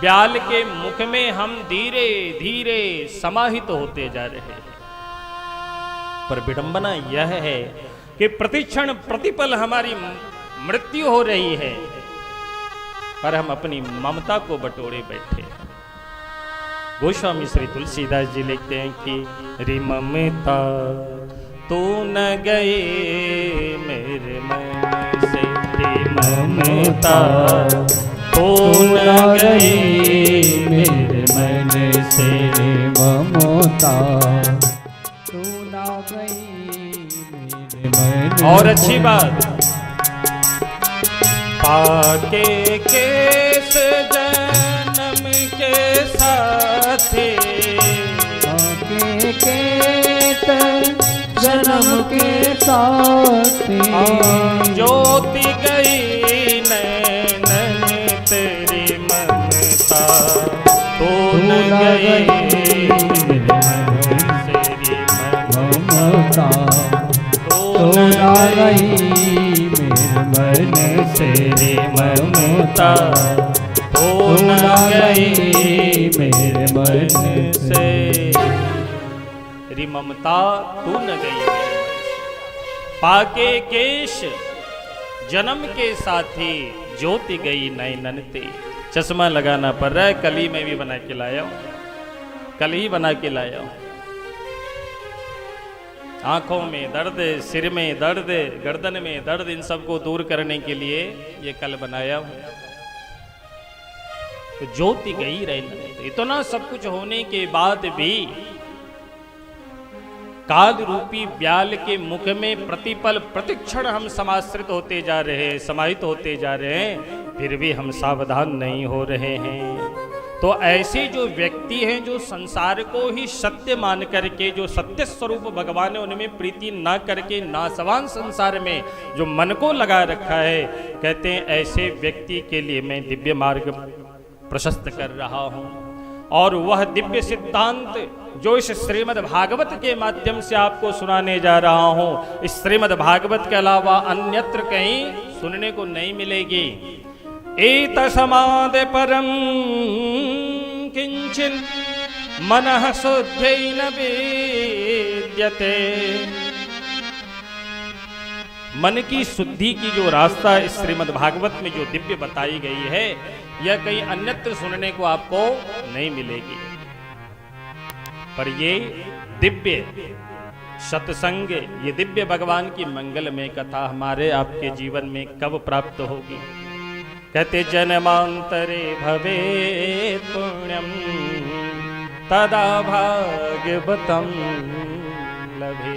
ब्याल के मुख में हम धीरे धीरे समाहित होते जा रहे हैं। पर विडंबना यह है कि प्रतिक्षण प्रतिपल हमारी मृत्यु हो रही है, पर हम अपनी ममता को बटोरे बैठे हैं। गोस्वामी श्री तुलसीदास जी लिखते हैं कि रि ममता तू न गए मेरे मन से, रि ममता तू न गए मेरे मन से, ममता तू न गई मेरे मन। और अच्छी बात, पाके केस जन्म के साथी, पाके केस जन्म के साथी, ज्योति गई नैनन तेरी ममता तू न गई मेरे मन से, ममता तू न गई मेरे मन से, ममता तू न गई मेरे मन से, रि ममता तू न गई। पाके केश जन्म के साथी, ज्योति गई नैनन ते। चश्मा लगाना पड़ रहा है, कल ही मैं भी बना के लाया हूं, कल ही बना के लाया हूं। आंखों में दर्द, सिर में दर्द, गर्दन में दर्द, इन सबको दूर करने के लिए ये कल बनाया हूं। तो ज्योति गई रहना, इतना सब कुछ होने के बाद भी काल रूपी ब्याल के मुख में प्रतिपल प्रतिक्षण हम समाश्रित होते जा रहे हैं, समाहित होते जा रहे हैं, फिर भी हम सावधान नहीं हो रहे हैं। तो ऐसे जो व्यक्ति हैं जो संसार को ही सत्य मान करके, जो सत्य स्वरूप भगवान ने उनमें प्रीति ना करके नासवान संसार में जो मन को लगा रखा है, कहते हैं ऐसे व्यक्ति के लिए मैं दिव्य मार्ग प्रशस्त कर रहा हूँ। और वह दिव्य सिद्धांत जो इस श्रीमद् भागवत के माध्यम से आपको सुनाने जा रहा हूँ, इस श्रीमद् भागवत के अलावा अन्यत्र कहीं सुनने को नहीं मिलेगी। एतस्माद् परं किंचिन मनः शुद्धेन विद्यते। मन की शुद्धि की जो रास्ता इस श्रीमद् भागवत में जो दिव्य बताई गई है, यह कहीं अन्यत्र सुनने को आपको नहीं मिलेगी। पर ये दिव्य सत्संग, ये दिव्य भगवान की मंगलमय कथा हमारे आपके जीवन में कब प्राप्त होगी? कहते जन्मांतरे भवेत् पुण्यम तदा भाग्यवतं लभे।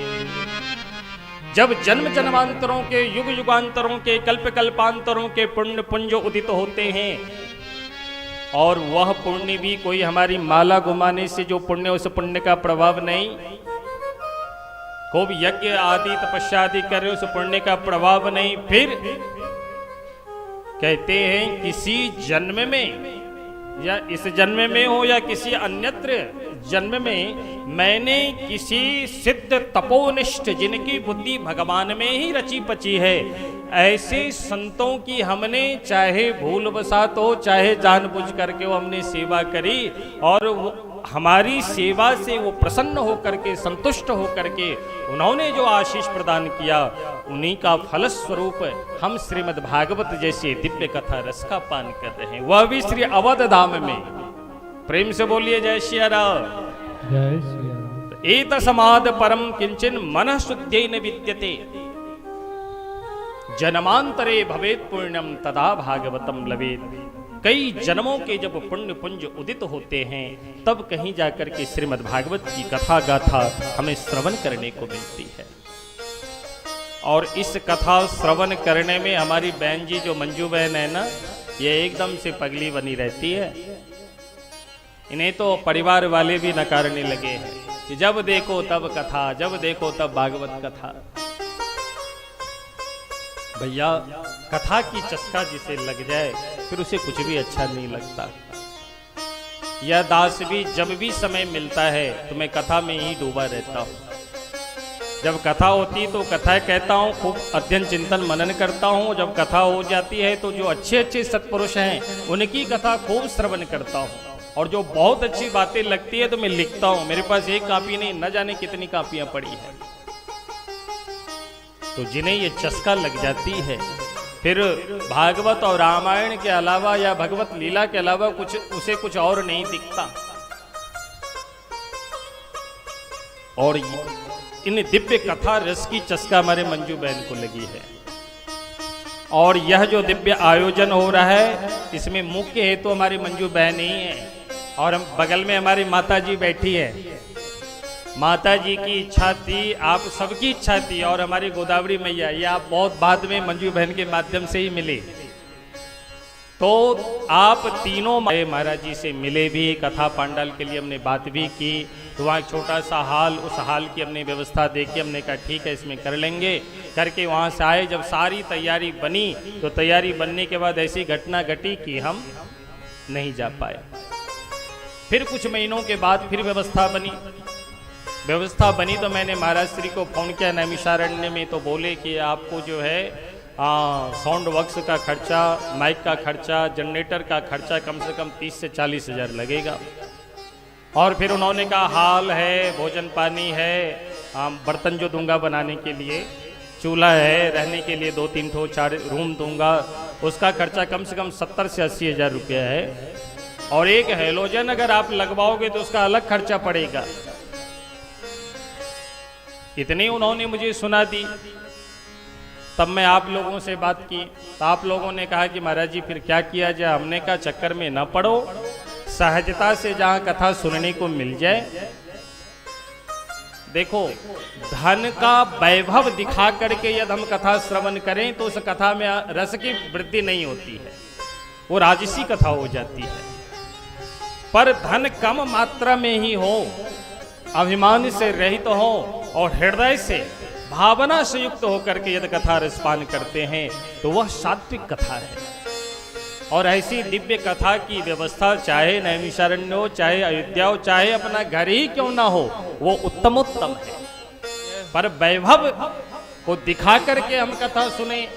जब जन्म जन्मांतरों के, युग युगांतरों के, कल्प कल्पांतरों के पुण्य पुंज उदित होते हैं, और वह पुण्य भी कोई हमारी माला घुमाने से जो पुण्य, उस पुण्य का प्रभाव नहीं, को भी यज्ञ आदि तपस्या आदि कर रहे उस पुण्य का प्रभाव नहीं। फिर कहते हैं किसी जन्म में, या इस जन्म में हो या किसी अन्यत्र जन्म में, मैंने किसी सिद्ध तपोनिष्ठ जिनकी बुद्धि भगवान में ही रची पची है, ऐसे संतों की हमने चाहे भूल बसात हो चाहे जानबूझ करके वो हमने सेवा करी, और वो हमारी सेवा से वो प्रसन्न होकर के, संतुष्ट होकर के उन्होंने जो आशीष प्रदान किया, उन्हीं का फलस्वरूप हम श्रीमद् भागवत जैसे दिव्य कथा रस का पान कर रहे हैं, वह भी श्री अवध धाम में। प्रेम से बोलिए जय श्री राम। जय श्री राम। एतस्माद् परं किंचिन मनः शुद्धेन विद्यते जन्मांतरे भवेत् पुण्यम तदा भागवतम लभेत्। कई जन्मों के जब पुण्य पुंज उदित होते हैं, तब कहीं जाकर के श्रीमद् भागवत की कथा गाथा हमें श्रवण करने को मिलती है। और इस कथा श्रवण करने में हमारी बहन जी जो मंजू बहन है ना, ये एकदम से पगली बनी रहती है। इन्हें तो परिवार वाले भी नकारने लगे हैं कि जब देखो तब कथा, जब देखो तब भागवत कथा। भैया, कथा की चस्का जिसे लग जाए फिर उसे कुछ भी अच्छा नहीं लगता। यह दास भी जब भी समय मिलता है तो मैं कथा में ही डूबा रहता हूँ। जब कथा होती तो कथा कहता हूँ, खूब अध्ययन चिंतन मनन करता हूँ। जब कथा हो जाती है तो जो अच्छे अच्छे सत्पुरुष हैं उनकी कथा खूब श्रवण करता हूँ, और जो बहुत अच्छी बातें लगती है तो मैं लिखता हूँ। मेरे पास एक कापी नहीं, न जाने कितनी कापियां पड़ी है। तो जिन्हें ये चस्का लग जाती है, फिर भागवत और रामायण के अलावा या भगवत लीला के अलावा उसे कुछ और नहीं दिखता। और इन दिव्य कथा रस की चस्का हमारे मंजू बहन को लगी है। और यह जो दिव्य आयोजन हो रहा है, इसमें मुख्य हेतु तो हमारी मंजू बहन ही है। और हम बगल में हमारी माता जी बैठी है। माता जी की इच्छा थी, आप सबकी इच्छा थी, और हमारी गोदावरी मैया, ये आप बहुत बाद में मंजू बहन के माध्यम से ही मिले। तो आप तीनों महाराज जी से मिले भी, कथा पांडाल के लिए हमने बात भी की। तो वहाँ एक छोटा सा हाल, उस हाल की हमने व्यवस्था देखी। हमने कहा ठीक है, इसमें कर लेंगे। करके वहाँ से आए, जब सारी तैयारी बनी तो तैयारी बनने के बाद ऐसी घटना घटी कि हम नहीं जा पाए। फिर कुछ महीनों के बाद फिर व्यवस्था बनी तो मैंने महाराज श्री को फोन किया नैमिषारण्य में। तो बोले कि आपको जो है साउंड बॉक्स का खर्चा, माइक का खर्चा, जनरेटर का खर्चा कम से कम 30 से 40 हज़ार लगेगा। और फिर उन्होंने कहा हाल है, भोजन पानी है, बर्तन जो दूंगा बनाने के लिए, चूल्हा है, रहने के लिए 2-3 ठो 4 रूम दूंगा, उसका खर्चा कम से कम 70 से 80 हज़ार रुपया है। और एक हेलोजन अगर आप लगवाओगे तो उसका अलग खर्चा पड़ेगा। इतनी उन्होंने मुझे सुना दी। तब मैं आप लोगों से बात की तो आप लोगों ने कहा कि महाराज जी फिर क्या किया जाए। हमने कहा चक्कर में न पड़ो, सहजता से जहां कथा सुनने को मिल जाए। देखो, धन का वैभव दिखा करके यदि हम कथा श्रवण करें तो उस कथा में रस की वृद्धि नहीं होती है, वो राजसी कथा हो जाती है। पर धन कम मात्रा में ही हो, अभिमान से रहित तो हो, और हृदय से भावना से युक्त होकर के यदि कथा रसपान करते हैं तो वह सात्विक कथा है। और ऐसी दिव्य कथा की व्यवस्था चाहे नैमिषारण्य हो, चाहे अयोध्या हो, चाहे अपना घर ही क्यों ना हो, वो उत्तमोत्तम है। पर वैभव को दिखा करके हम कथा सुने,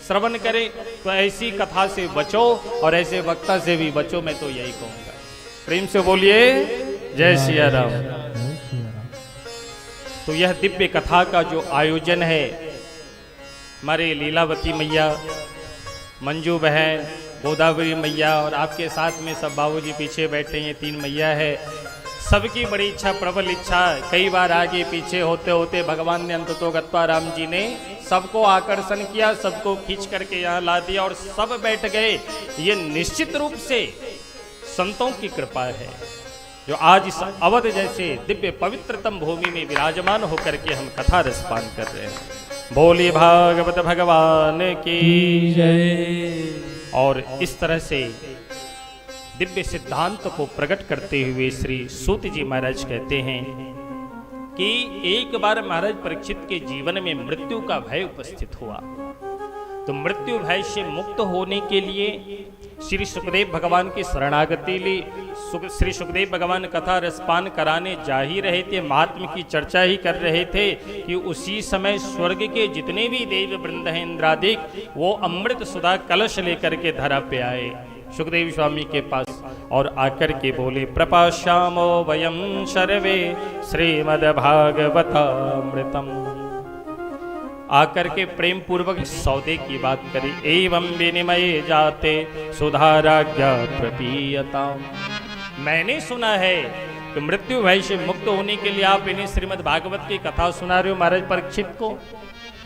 श्रवण करें, तो ऐसी कथा से बचो और ऐसे वक्ता से भी बचो। मैं तो यही कहूंगा। प्रेम से बोलिए जय सिया राम। तो यह दिव्य कथा का जो आयोजन है, हमारे लीलावती मैया, मंजू बहन, गोदावरी मैया और आपके साथ में सब बाबूजी पीछे बैठे हैं, 3 मैया है। सबकी बड़ी इच्छा, प्रबल इच्छा, कई बार आगे पीछे होते होते भगवान ने अंततो गत्वा राम जी ने सबको आकर्षण किया, सबको खींच करके यहाँ ला दिया और सब बैठ गए। ये निश्चित रूप से संतों की कृपा है, जो आज इस अवध जैसे दिव्य पवित्रतम भूमि में विराजमान होकर के हम कथा रसपान कर रहे हैं। बोलिए भागवत भगवान की जय। और इस तरह से दिव्य सिद्धांत को प्रकट करते हुए श्री सूत जी महाराज कहते हैं कि एक बार महाराज परीक्षित के जीवन में मृत्यु का भय उपस्थित हुआ। तो मृत्यु भय से मुक्त होने के लिए श्री सुखदेव भगवान की शरणागति ली। श्री सुखदेव भगवान कथा रसपान कराने जा ही रहे थे, महात्मा की चर्चा ही कर रहे थे कि उसी समय स्वर्ग के जितने भी देव वृंद हैं इंद्रादिक, वो अमृत सुधा कलश लेकर के धरा पे आए सुखदेव स्वामी के पास और आकर के बोले, प्रपाश्यामो वयम सर्वे श्रीमद्भागवतामृतम। आकर के प्रेम पूर्वक सौदे की बात करी। एवं विनिमय जाते सुधाराज्ञा प्रतीयता। मैंने सुना है कि मृत्यु भय से मुक्त होने के लिए आप इन्हें श्रीमद् भागवत की कथा सुना रहे हो महाराज परीक्षित को।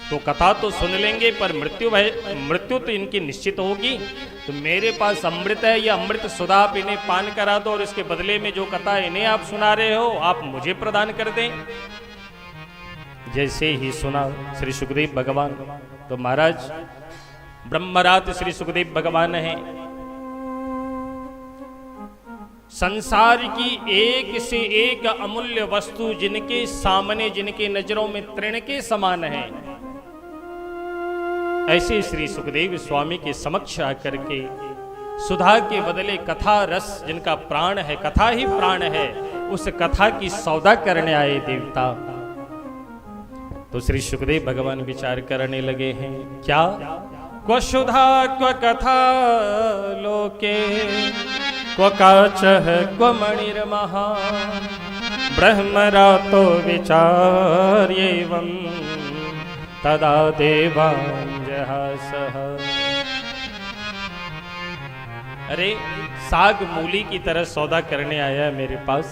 तो कथा तो सुन लेंगे पर मृत्यु तो इनकी निश्चित होगी। तो मेरे पास अमृत है, यह अमृत सुधा आप इन्हें पान करा दो और इसके बदले में जो कथा इन्हें आप सुना रहे हो आप मुझे प्रदान कर दें। जैसे ही सुना श्री सुखदेव भगवान, तो महाराज ब्रह्मरात श्री सुखदेव भगवान हैं, संसार की एक से एक अमूल्य वस्तु जिनके सामने, जिनके नजरों में तृण के समान है, ऐसे श्री सुखदेव स्वामी के समक्ष आकर के सुधा के बदले कथा रस, जिनका प्राण है, कथा ही प्राण है, उस कथा की सौदा करने आए देवता। तो श्री सुखदेव भगवान विचार करने लगे हैं, क्या क्व सुधा क्व कथा लोके क्व काचः क्व मणिर्महा ब्रह्मरातो विचार्येवं तदा देवांजहासः। अरे साग मूली की तरह सौदा करने आया है मेरे पास।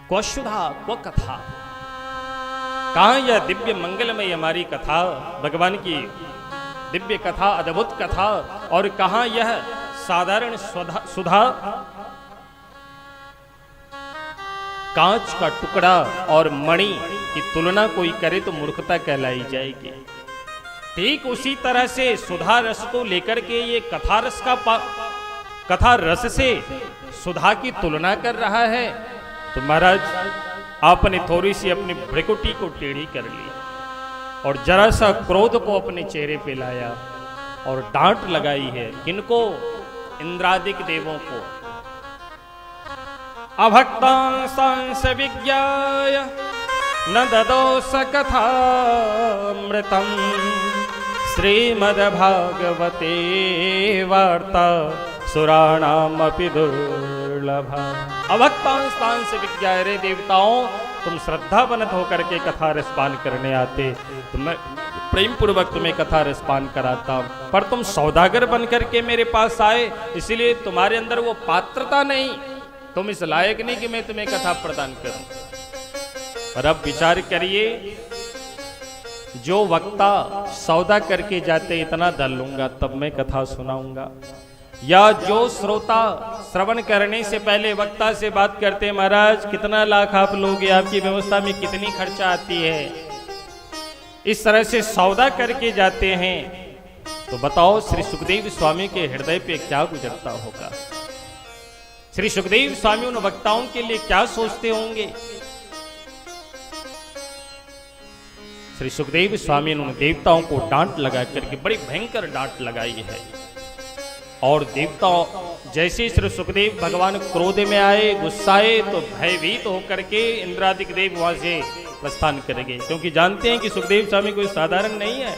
क्व सुधा क्व कथा, कहाँ यह दिव्य मंगलमय हमारी कथा, भगवान की दिव्य कथा, अद्भुत कथा, और कहाँ यह साधारण सुधा, कांच का टुकड़ा और मणि की तुलना कोई करे तो मूर्खता कहलाई जाएगी। ठीक उसी तरह से सुधा रस को लेकर के ये कथा रस से सुधा की तुलना कर रहा है। तो महाराज आपने थोड़ी सी अपनी भ्रिकुटी को टेढ़ी कर ली और जरा सा क्रोध को अपने चेहरे पे लाया और डांट लगाई है। किनको? इंद्रादिक देवों को। अभक्तांस विज्ञाय न ददोस कथामृतम् श्रीमद्भागवते वार्ता सुराणामपि दुर्लभा। अभक्तांस विज्ञाय, रे देवताओं, तुम श्रद्धावनत होकर के कथा रसपान करने आते तो मैं प्रेम पूर्वक तुम्हें कथा रसपान कराता, पर तुम सौदागर बनकर के मेरे पास आए, इसलिए तुम्हारे अंदर वो पात्रता नहीं, तुम इस लायक नहीं कि मैं तुम्हें कथा प्रदान करूं। और अब विचार करिए, जो वक्ता सौदा करके जाते इतना डाल लूंगा तब मैं कथा सुनाऊंगा, या जो श्रोता श्रवण करने से पहले वक्ता से बात करते महाराज कितना लाख आप लोगे, आपकी व्यवस्था में कितनी खर्चा आती है, इस तरह से सौदा करके जाते हैं, तो बताओ श्री सुखदेव स्वामी के हृदय पे क्या गुजरता होगा। श्री सुखदेव स्वामी उन वक्ताओं के लिए क्या सोचते होंगे। श्री सुखदेव स्वामी ने उन देवताओं को डांट लगा करके बड़ी भयंकर डांट लगाई है। और देवताओं जैसे श्री सुखदेव भगवान क्रोध में आए, गुस्साए, तो भयभीत होकर के इंद्रादिक देव वहां से प्रस्थान करेंगे, क्योंकि जानते हैं कि सुखदेव स्वामी कोई साधारण नहीं है।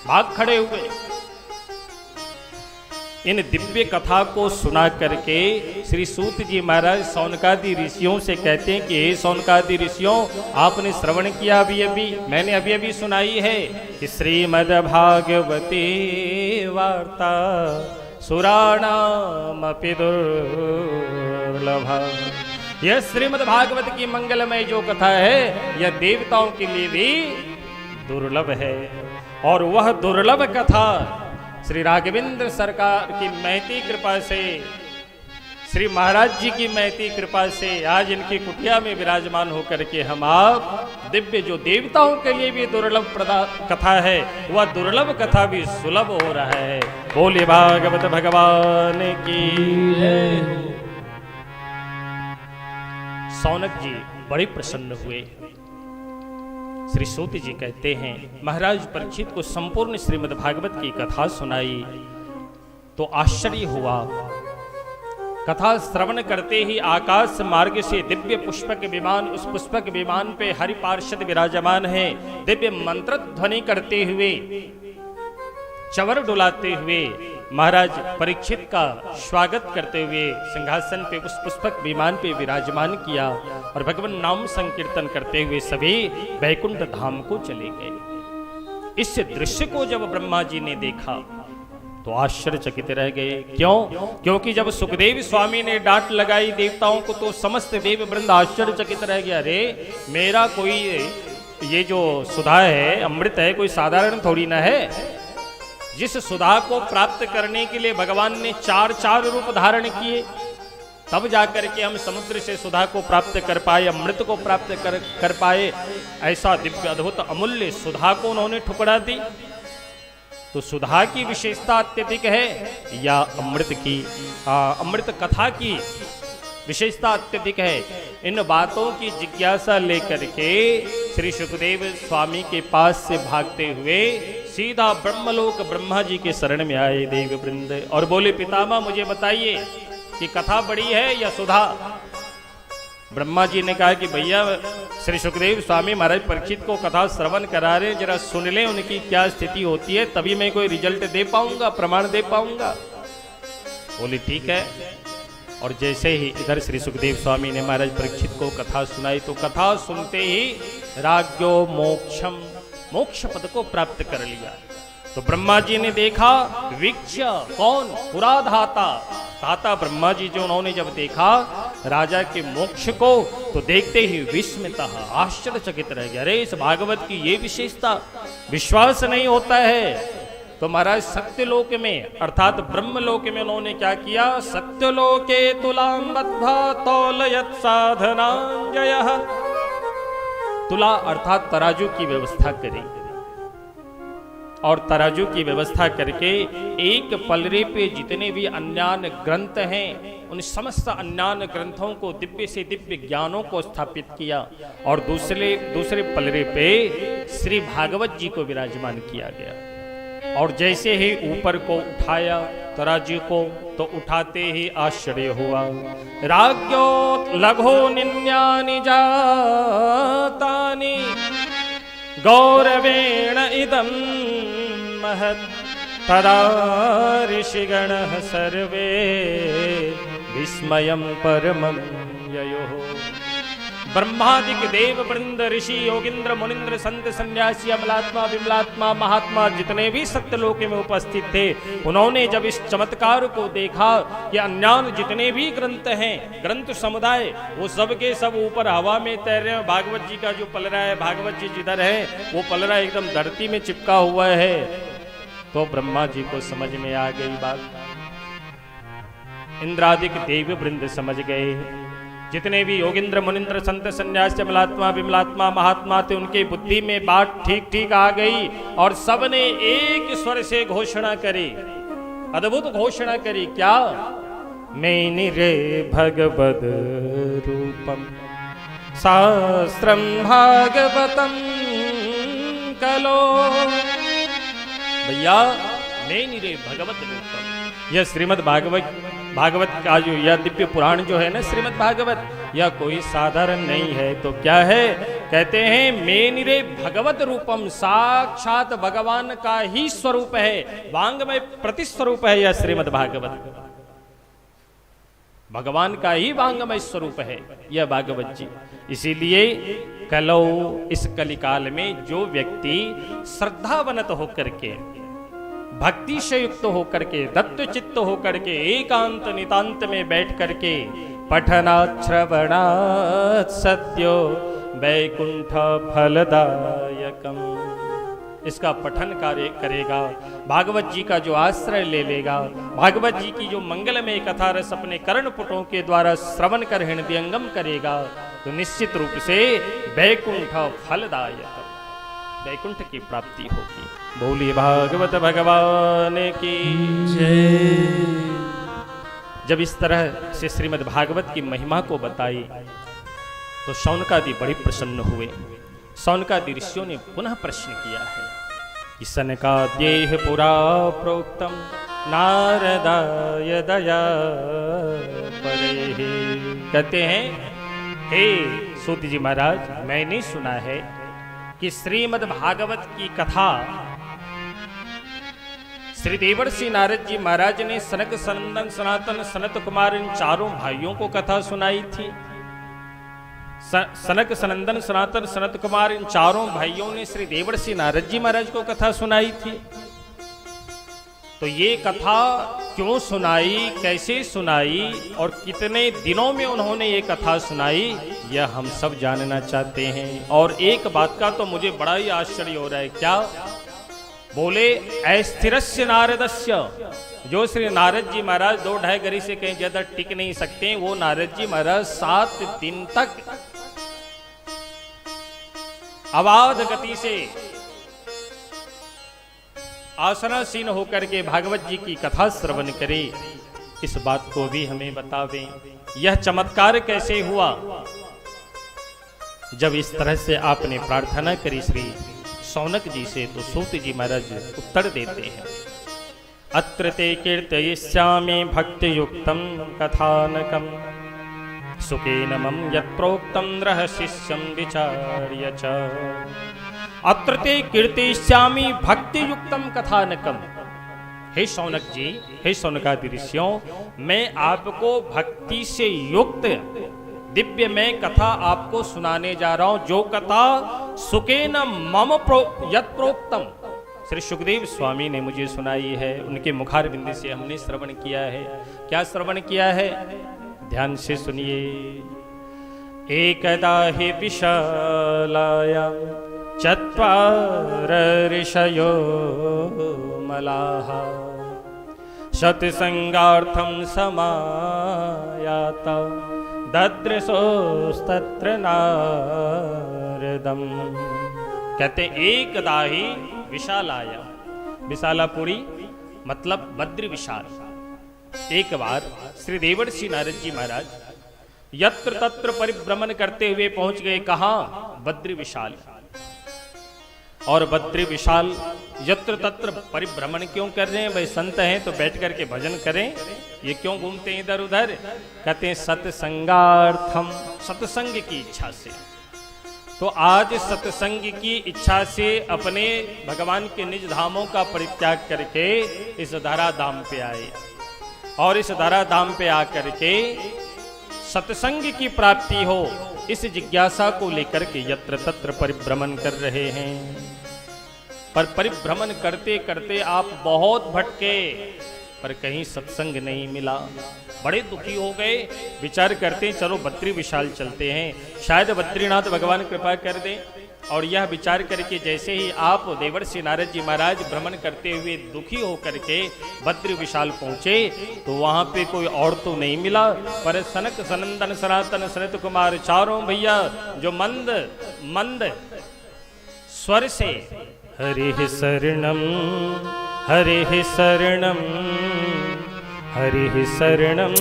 भाग खड़े हुए इन दिव्य कथा को सुना करके श्री सूत जी महाराज सौनकादि ऋषियों से कहते हैं कि हे सौनकादि ऋषियों, आपने श्रवण किया अभी मैंने अभी सुनाई है कि श्रीमद् भागवते वार्ता सुराणामपि दुर्लभा। यह श्रीमद् भागवत की मंगलमय जो कथा है यह देवताओं के लिए भी दुर्लभ है। और वह दुर्लभ कथा श्री राघवेंद्र सरकार की महती कृपा से, श्री महाराज जी की महती कृपा से आज इनकी कुटिया में विराजमान होकर के हम आप दिव्य जो देवताओं के लिए भी दुर्लभ कथा है वह दुर्लभ कथा भी सुलभ हो रहा है। बोले भागवत भगवान की जय। सौनक जी बड़े प्रसन्न हुए। श्री सूत जी कहते हैं महाराज परीक्षित को संपूर्ण श्रीमद् भागवत की कथा सुनाई तो आश्चर्य हुआ। कथा श्रवण करते ही आकाश मार्ग से दिव्य पुष्पक विमान, उस पुष्पक विमान पे हरि पार्षद विराजमान है, दिव्य मंत्र ध्वनि करते हुए, चवर डुलाते हुए महाराज परीक्षित का स्वागत करते हुए सिंहासन पे उस पुष्पक विमान पे विराजमान किया और भगवान नाम संकीर्तन करते हुए सभी वैकुंठ धाम को चले गए। इस दृश्य को जब ब्रह्मा जी ने देखा तो आश्चर्यचकित रह गए। क्यों? क्योंकि जब सुखदेव स्वामी ने डांट लगाई देवताओं को तो समस्त देव वृंद आश्चर्यचकित रह गया। अरे मेरा कोई ये जो सुधा है, अमृत है, कोई साधारण थोड़ी ना है। जिस सुधा को प्राप्त करने के लिए भगवान ने चार रूप धारण किए तब जाकर के हम समुद्र से सुधा को प्राप्त कर पाए, अमृत को प्राप्त कर पाए। ऐसा दिव्य अद्भुत अमूल्य सुधा को उन्होंने ठुकरा दी। तो सुधा की विशेषता अत्यधिक है या अमृत कथा की विशेषता अत्यधिक है। इन बातों की जिज्ञासा लेकर के श्री सुखदेव स्वामी के पास से भागते हुए सीधा ब्रह्मलोक ब्रह्मा जी के शरण में आए देव वृंद और बोले पितामह मुझे बताइए कि कथा बड़ी है या सुधा। ब्रह्मा जी ने कहा कि भैया श्री सुखदेव स्वामी महाराज परीक्षित को कथा श्रवण करा रहे, जरा सुन लें उनकी क्या स्थिति होती है, तभी मैं कोई रिजल्ट दे पाऊंगा, प्रमाण दे पाऊंगा। बोली ठीक है। और जैसे ही इधर श्री सुखदेव स्वामी ने महाराज परीक्षित को कथा सुनाई तो कथा सुनते ही राज्ञो मोक्षम, मोक्ष पद को प्राप्त कर लिया। तो ब्रह्मा जी ने देखा, वीक्ष्य, कौन? पुराधाता, धाता ब्रह्मा जी जो उन्होंने जब देखा राजा के मोक्ष को तो देखते ही विस्मिता, आश्चर्यचकित रह गया। अरे इस भागवत की ये विशेषता, विश्वास नहीं होता है। तो महाराज सत्यलोक में अर्थात ब्रह्मलोक में उन्होंने क्या किया? सत्यलोके तुलाम बद्धा तौलयत साधनांजयः, तुला अर्थात तराजू की व्यवस्था करी और तराजू की व्यवस्था करके एक पलरे पे जितने भी अन्यान ग्रंथ हैं उन समस्त अन्यान ग्रंथों को, दिव्य से दिव्य ज्ञानों को स्थापित किया और दूसरे पलरे पे श्री भागवत जी को विराजमान किया गया। और जैसे ही ऊपर को उठाया तराजू को तो उठाते ही आश्चर्य हुआ। राज्ञो लघो निन्यानि जातानि गौरवेण इदं महत् तदा ऋषिगणः सर्वे विस्मयं परमं ययोः। ब्रह्मादिक देव वृंद, ऋषि, योगिंद्र, मुनिंद्र, संत, सन्यासी, अमलात्मा, विमलात्मा, महात्मा जितने भी सत्यलोक में उपस्थित थे, उन्होंने जब इस चमत्कार को देखा कि अन्यान जितने भी ग्रंथ हैं, ग्रंथ समुदाय, वो सब के सब ऊपर हवा में तैर रहे हैं। भागवत जी का जो पलरा है, भागवत जी जिधर है वो पलरा एकदम धरती में चिपका हुआ है। तो ब्रह्मा जी को समझ में आ गई बात। इंद्रादिक देव वृंद समझ गए, जितने भी योगिंद्र, मुनिंद्र, संत, सन्यासी, अमलात्मा, विमलात्मा, महात्मा थे, उनकी बुद्धि में बात ठीक ठीक आ गई और सबने एक स्वर से घोषणा करी, अद्भुत घोषणा करी। क्या? मेनिरे भगवद रूपम शास्त्रम भागवतम कलो। भैया मेनिरे भगवत रूपम, यह श्रीमद् भागवत का जो यह दिव्य पुराण जो है ना श्रीमद् भागवत, यह कोई साधारण नहीं है। तो क्या है? कहते हैं मेनिरे भगवत रूपम, साक्षात भगवान का ही स्वरूप है, वांगमय प्रतिस्वरूप है यह श्रीमद् भागवत, भगवान का ही वांगमय स्वरूप है यह भागवत जी। इसीलिए कलो, इस कलिकाल में जो व्यक्ति श्रद्धावनत होकर के, भक्ति से युक्त होकर के, दत्त चित्त होकर के, एकांत नितांत में बैठ करके पठनात् श्रवणात् सद्यो वैकुंठ फलदायकम, इसका पठन कार्य करेगा, भागवत जी का जो आश्रय ले लेगा, भागवत जी की जो मंगलमय कथा रस अपने कर्णपुटों के द्वारा श्रवण कर हृदयंगम करेगा, तो निश्चित रूप से वैकुंठ फलदायक, वैकुंठ की प्राप्ति होगी। बोलिए भागवत भगवान की जय। जब इस तरह से श्रीमद् भागवत की महिमा को बताई तो शौनकादि बड़े प्रसन्न हुए। शौनकादि ऋषियों ने पुनः प्रश्न किया है कि सनकाद्यैः पुरा प्रोक्तम नारदाय दया परेः। कहते हैं, हे सूत जी महाराज, मैंने सुना है कि श्रीमद् भागवत की कथा श्री देवर्षि नारद जी महाराज ने सनक, सनंदन, सनातन, सनत कुमार इन चारों भाइयों को कथा सुनाई थी। सनक, सनंदन, सनातन, सनत कुमार इन चारों भाइयों ने श्री देवर्षि नारद जी महाराज को कथा सुनाई थी। तो ये कथा क्यों सुनाई, कैसे सुनाई और कितने दिनों में उन्होंने ये कथा सुनाई, यह हम सब जानना चाहते हैं। और एक बात का तो मुझे बड़ा ही आश्चर्य हो रहा है। क्या? बोले अस्थिरस्य नारदस्य, जो श्री नारद जी महाराज 2-2.5 गरी से कहीं ज्यादा टिक नहीं सकते, वो नारद जी महाराज 7 दिन तक अबाध गति से आसनासीन होकर के भागवत जी की कथा श्रवण करे, इस बात को भी हमें बतावें। यह चमत्कार कैसे हुआ? जब इस तरह से आपने प्रार्थना करी श्री शौनक जी से, तो सूत जी महाराज उत्तर देते हैं, अत्र ते कीर्तयिष्यामि भक्ति युक्तम कथानकम सुखेन मम यत्प्रोक्तं रहस्यं विचार्य च अत्र ते कीर्तिष्यामि भक्तियुक्तं कथानकम्। हे शौनक जी, हे शौनकादि ऋषियों, मैं आपको भक्ति से युक्त दिव्य में कथा आपको सुनाने जा रहा हूं, जो कथा सुखेन मम यत् प्रोक्तम श्री सुखदेव स्वामी ने मुझे सुनाई है, उनके मुखारविंद से हमने श्रवण किया है। क्या श्रवण किया है? ध्यान से सुनिए। एकदा हि विशालायां चत्वार ऋषयो मलाहा सत्संगार्थं समायाता ददृशोस्तत्र नारदम। कहते एकदा ही विशालाया, विशालापुरी मतलब बद्री विशाल। एक बार श्री देवर्षि नारद जी महाराज यत्र तत्र परिभ्रमण करते हुए पहुंच गए। कहां? बद्री विशाल। और बद्री विशाल यत्र तत्र परिभ्रमण क्यों कर रहे हैं? भाई संत हैं तो बैठ करके भजन करें, ये क्यों घूमते हैं इधर उधर? कहते हैं सत्संगार्थम, सत्संग की इच्छा से। तो आज सत्संग की इच्छा से अपने भगवान के निज धामों का परित्याग करके इस धरा धाम पे आए, और इस धरा धाम पे आकर के सत्संग की प्राप्ति हो, इस जिज्ञासा को लेकर के यत्र तत्र परिभ्रमण कर रहे हैं। पर परिभ्रमण करते करते आप बहुत भटके, पर कहीं सत्संग नहीं मिला। बड़े दुखी हो गए, विचार करते हैं चलो बद्री विशाल चलते हैं, शायद बद्रीनाथ भगवान कृपा कर दें। और यह विचार करके जैसे ही आप देवर्षि नारद जी महाराज भ्रमण करते हुए दुखी होकर के बद्री विशाल पहुंचे, तो वहां पे कोई और तो नहीं मिला, पर सनक सनंदन सनातन सनत कुमार चारों भैया जो मंद मंद स्वर से हरि शरणम हरि शरणम हरि शरणम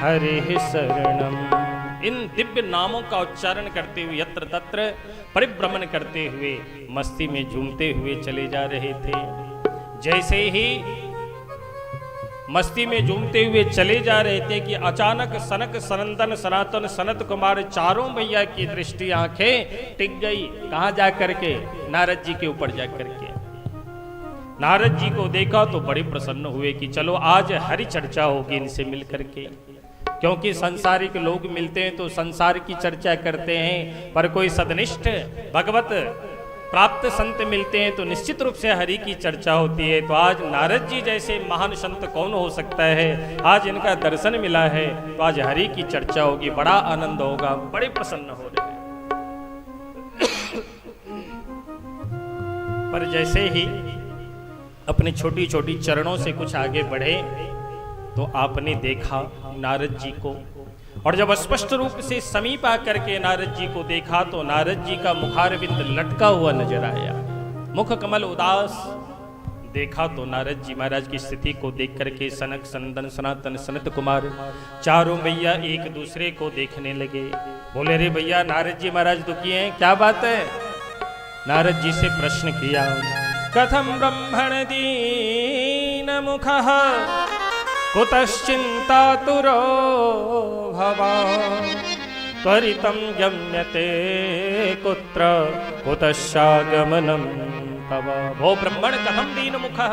हरि शरणम, इन दिव्य नामों का उच्चारण करते हुए यत्र तत्र परिभ्रमण करते हुए मस्ती में झूमते हुए चले जा रहे थे। जैसे ही मस्ती में झूमते हुए चले जा रहे थे कि अचानक सनक सनंदन सनातन सनत कुमार चारों भैया की दृष्टि आंखें टिक गई। कहां जा करके? नारद जी के ऊपर जा करके। नारद जी को देखा तो बड़े प्रसन्न हुए कि चलो आज हरि चर्चा होगी इनसे मिल करके, क्योंकि संसारिक लोग मिलते हैं तो संसार की चर्चा करते हैं, पर कोई सदनिष्ठ भगवत प्राप्त संत मिलते हैं तो निश्चित रूप से हरि की चर्चा होती है। तो आज नारद जी जैसे महान संत कौन हो सकता है? आज इनका दर्शन मिला है तो आज हरि की चर्चा होगी, बड़ा आनंद होगा। बड़े प्रसन्न हो रहे हैं। पर जैसे ही अपने छोटी छोटी चरणों से कुछ आगे बढ़े तो आपने देखा नारद जी को, और जब स्पष्ट रूप से समीप आकर के नारद जी को देखा तो नारद जी का मुखारविंद लटका हुआ नजर आया, मुख कमल उदास। देखा तो नारद जी महाराज की स्थिति को देख करके सनक सनंदन सनातन सनत कुमार चारों भैया एक दूसरे को देखने लगे। बोले रे भैया नारद जी महाराज दुखी हैं, क्या बात है? नारद जी से प्रश्न किया, कथम ब्रह्मण दीन मुखः कुतश्चिन्तातुरो भवान् त्वरितं गम्यते कुत्र कुतश्चागमनं तव। भो ब्रह्मण कथम दीन मुखः,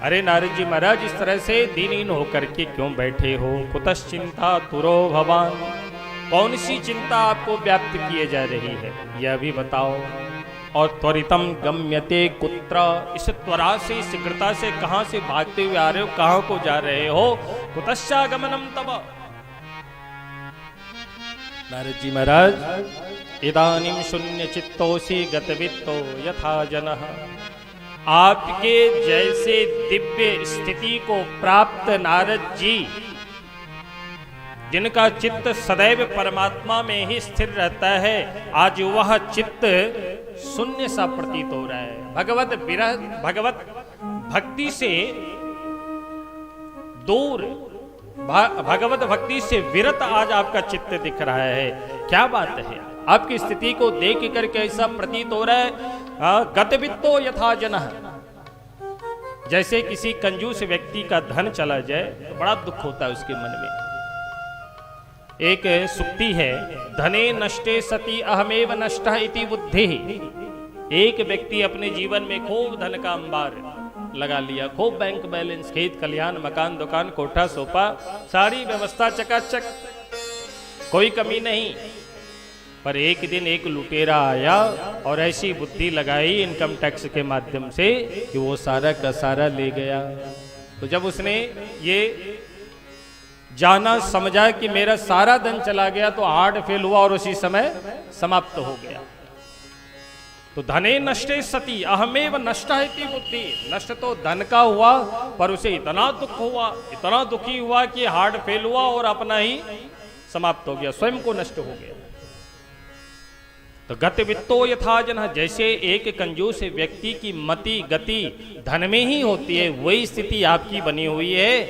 अरे नारद जी महाराज इस तरह से दीनहीन होकर के क्यों बैठे हो? कुतश्चिन्तातुरो भवान्, कौन सी चिंता आपको व्याप्त किए जा रही है यह भी बताओ। और त्वरितम गम्यते कुत्र, इस त्वरा से शीघ्रता से कहां से भागते हुए आ रहे हो, कहां को जा रहे हो? कुतश्चागमनम तव। नारद जी महाराज इदानीं शून्य चित्तोसि गतवित्तो यथा जनः, आपके जैसे दिव्य स्थिति को प्राप्त नारद जी जिनका चित्त सदैव परमात्मा में ही स्थिर रहता है, आज वह चित्त शून्य सा प्रतीत हो रहा है। भगवत विरह, भगवत भक्ति से दूर, भगवत भक्ति से विरत आज आपका चित्त दिख रहा है। क्या बात है? आपकी स्थिति को देख करके ऐसा प्रतीत हो रहा है गतवित्तो यथा जनः, जैसे किसी कंजूस व्यक्ति का धन चला जाए तो बड़ा दुख होता है उसके मन में। एक सुक्ति है, धने नष्टे सति अहमेव नष्टः इति बुद्धि। एक व्यक्ति अपने जीवन में खूब धन का अंबार लगा लिया, खूब बैंक बैलेंस, खेत खलिहान, मकान दुकान, कोठा सोफा, सारी व्यवस्था चकाचक, कोई कमी नहीं। पर एक दिन एक लुटेरा आया और ऐसी बुद्धि लगाई इनकम टैक्स के माध्यम से कि वो सारा का सारा ले गया। तो जब उसने ये जाना समझा कि मेरा सारा धन चला गया तो हार्ट फेल हुआ और उसी समय समाप्त हो गया। तो धने नष्टे सति अहमेव नष्टः इति बुद्धि। नष्ट तो धन का हुआ, पर उसे इतना दुख हुआ, इतना दुखी हुआ कि हार्ट फेल हुआ और अपना ही समाप्त हो गया, स्वयं को नष्ट हो गया। तो गति वित्तो यथा जनः, जैसे एक कंजूस व्यक्ति की मति गति धन में ही होती है, वही स्थिति आपकी बनी हुई है।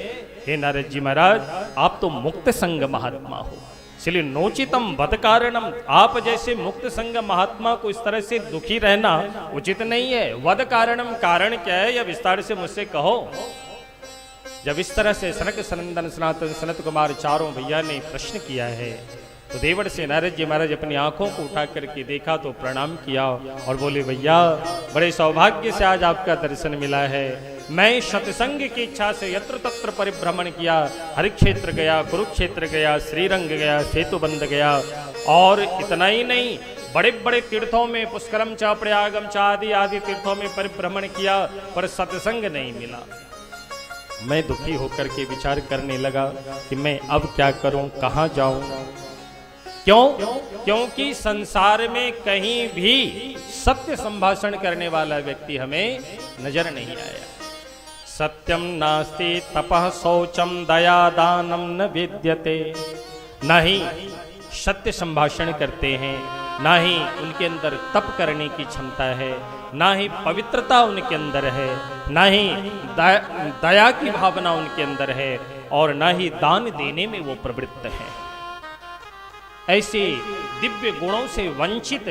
हे नारद जी महाराज, आप तो मुक्त संग महात्मा हो, इसलिए नोचितम वद कारणम, आप जैसे मुक्त संग महात्मा को इस तरह से दुखी रहना उचित नहीं है। वद कारणम, कारण क्या है यह विस्तार से मुझसे कहो। जब इस तरह से सनक सनंदन सनातन सनत कुमार चारों भैया ने प्रश्न किया है तो देवड़ से नारद जी महाराज अपनी आंखों को उठा करके देखा तो प्रणाम किया और बोले, भैया बड़े सौभाग्य से आज आपका दर्शन मिला है। मैं सत्संग की इच्छा से यत्र तत्र परिभ्रमण किया, हर क्षेत्र गया, कुरुक्षेत्र गया, श्रीरंग गया, सेतुबंध गया, और इतना ही नहीं, बड़े बड़े तीर्थों में पुष्करम चा प्रयागम चा आदि आदि तीर्थों में परिभ्रमण किया, पर सत्संग नहीं मिला। मैं दुखी होकर के विचार करने लगा कि मैं अब क्या करूं, कहां जाऊं। क्यों? क्योंकि संसार में कहीं भी सत्य संभाषण करने वाला व्यक्ति हमें नजर नहीं आया। सत्यम नास्ति तपः शौचम दया दानम न विद्यते। ना ही सत्य संभाषण करते हैं, ना ही उनके अंदर तप करने की क्षमता है, ना ही पवित्रता उनके अंदर है, ना ही दया की भावना उनके अंदर है, और ना ही दान देने में वो प्रवृत्त है। ऐसे दिव्य गुणों से वंचित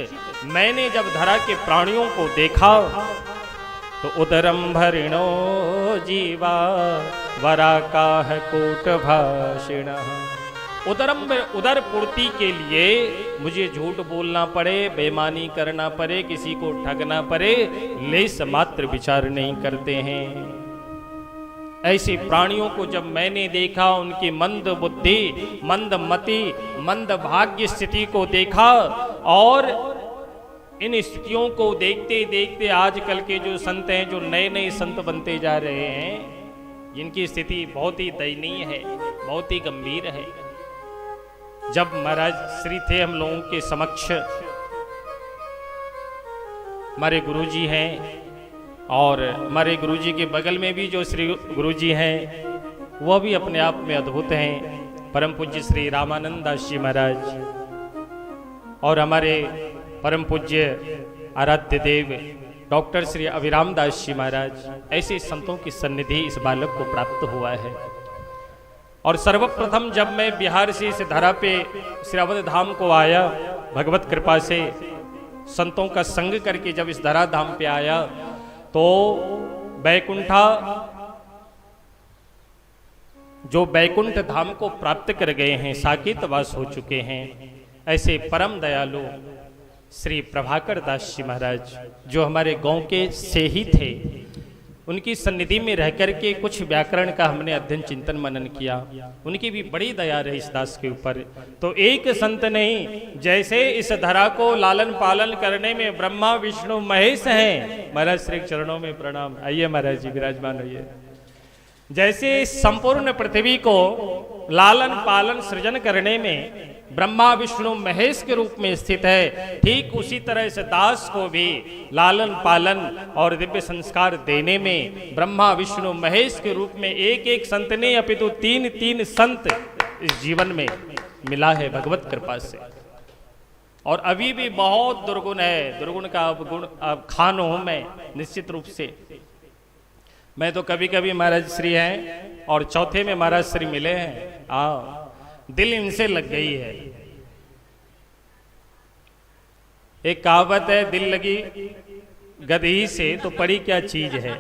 मैंने जब धरा के प्राणियों को देखा तो उदरम भरिणो जीवा वराकाह कूट भाषिण। उदर पूर्ति के लिए मुझे झूठ बोलना पड़े, बेईमानी करना पड़े, किसी को ठगना पड़े, लेस मात्र विचार नहीं करते हैं। ऐसे प्राणियों को जब मैंने देखा, उनकी मंद बुद्धि, मंद मति, मंद भाग्य स्थिति को देखा, और इन स्थितियों को देखते देखते आजकल के जो संत हैं, जो नए नए संत बनते जा रहे हैं, जिनकी स्थिति बहुत ही दयनीय है, बहुत ही गंभीर है। जब महाराज श्री थे हम लोगों के समक्ष, हमारे गुरुजी हैं, और हमारे गुरुजी के बगल में भी जो श्री गुरुजी हैं, वह भी अपने आप में अद्भुत हैं, परम पूज्य श्री रामानंद दास जी महाराज, और हमारे परम पूज्य आराध्य देव डॉक्टर श्री अभिराम दास जी महाराज। ऐसे संतों की सन्निधि इस बालक को प्राप्त हुआ है। और सर्वप्रथम जब मैं बिहार से इस धरा पे श्री अवध धाम को आया, भगवत कृपा से संतों का संग करके जब इस धरा धाम पे आया, तो बैकुंठा, जो बैकुंठ धाम को प्राप्त कर गए हैं, साकेत वास हो चुके हैं, ऐसे परम दयालु श्री प्रभाकर दास जी महाराज, जो हमारे गांव के से ही थे, उनकी सन्निधि में रह करके कुछ व्याकरण का हमने अध्ययन चिंतन मनन किया। उनकी भी बड़ी दया रही इस दास के ऊपर। तो एक संत नहीं, जैसे इस धरा को लालन पालन करने में ब्रह्मा विष्णु महेश हैं। महाराज श्री चरणों में प्रणाम। आइए महाराज जी विराजमान होइए। जैसे संपूर्ण पृथ्वी को लालन पालन सृजन करने में ब्रह्मा विष्णु महेश के रूप में स्थित है, ठीक उसी तरह से दास को भी लालन पालन और दिव्य संस्कार देने में ब्रह्मा विष्णु महेश के रूप में एक एक संत ने, अपितु तीन तीन संत इस जीवन में मिला है भगवत कृपा से। और अभी भी बहुत दुर्गुण है, दुर्गुण का गुण खान हूं मैं निश्चित रूप से। मैं तो कभी कभी महाराज श्री हैं और चौथे में महाराज श्री मिले हैं, दिल इनसे लग गई है। एक कहावत है, दिल लगी गदही से तो पड़ी क्या चीज है।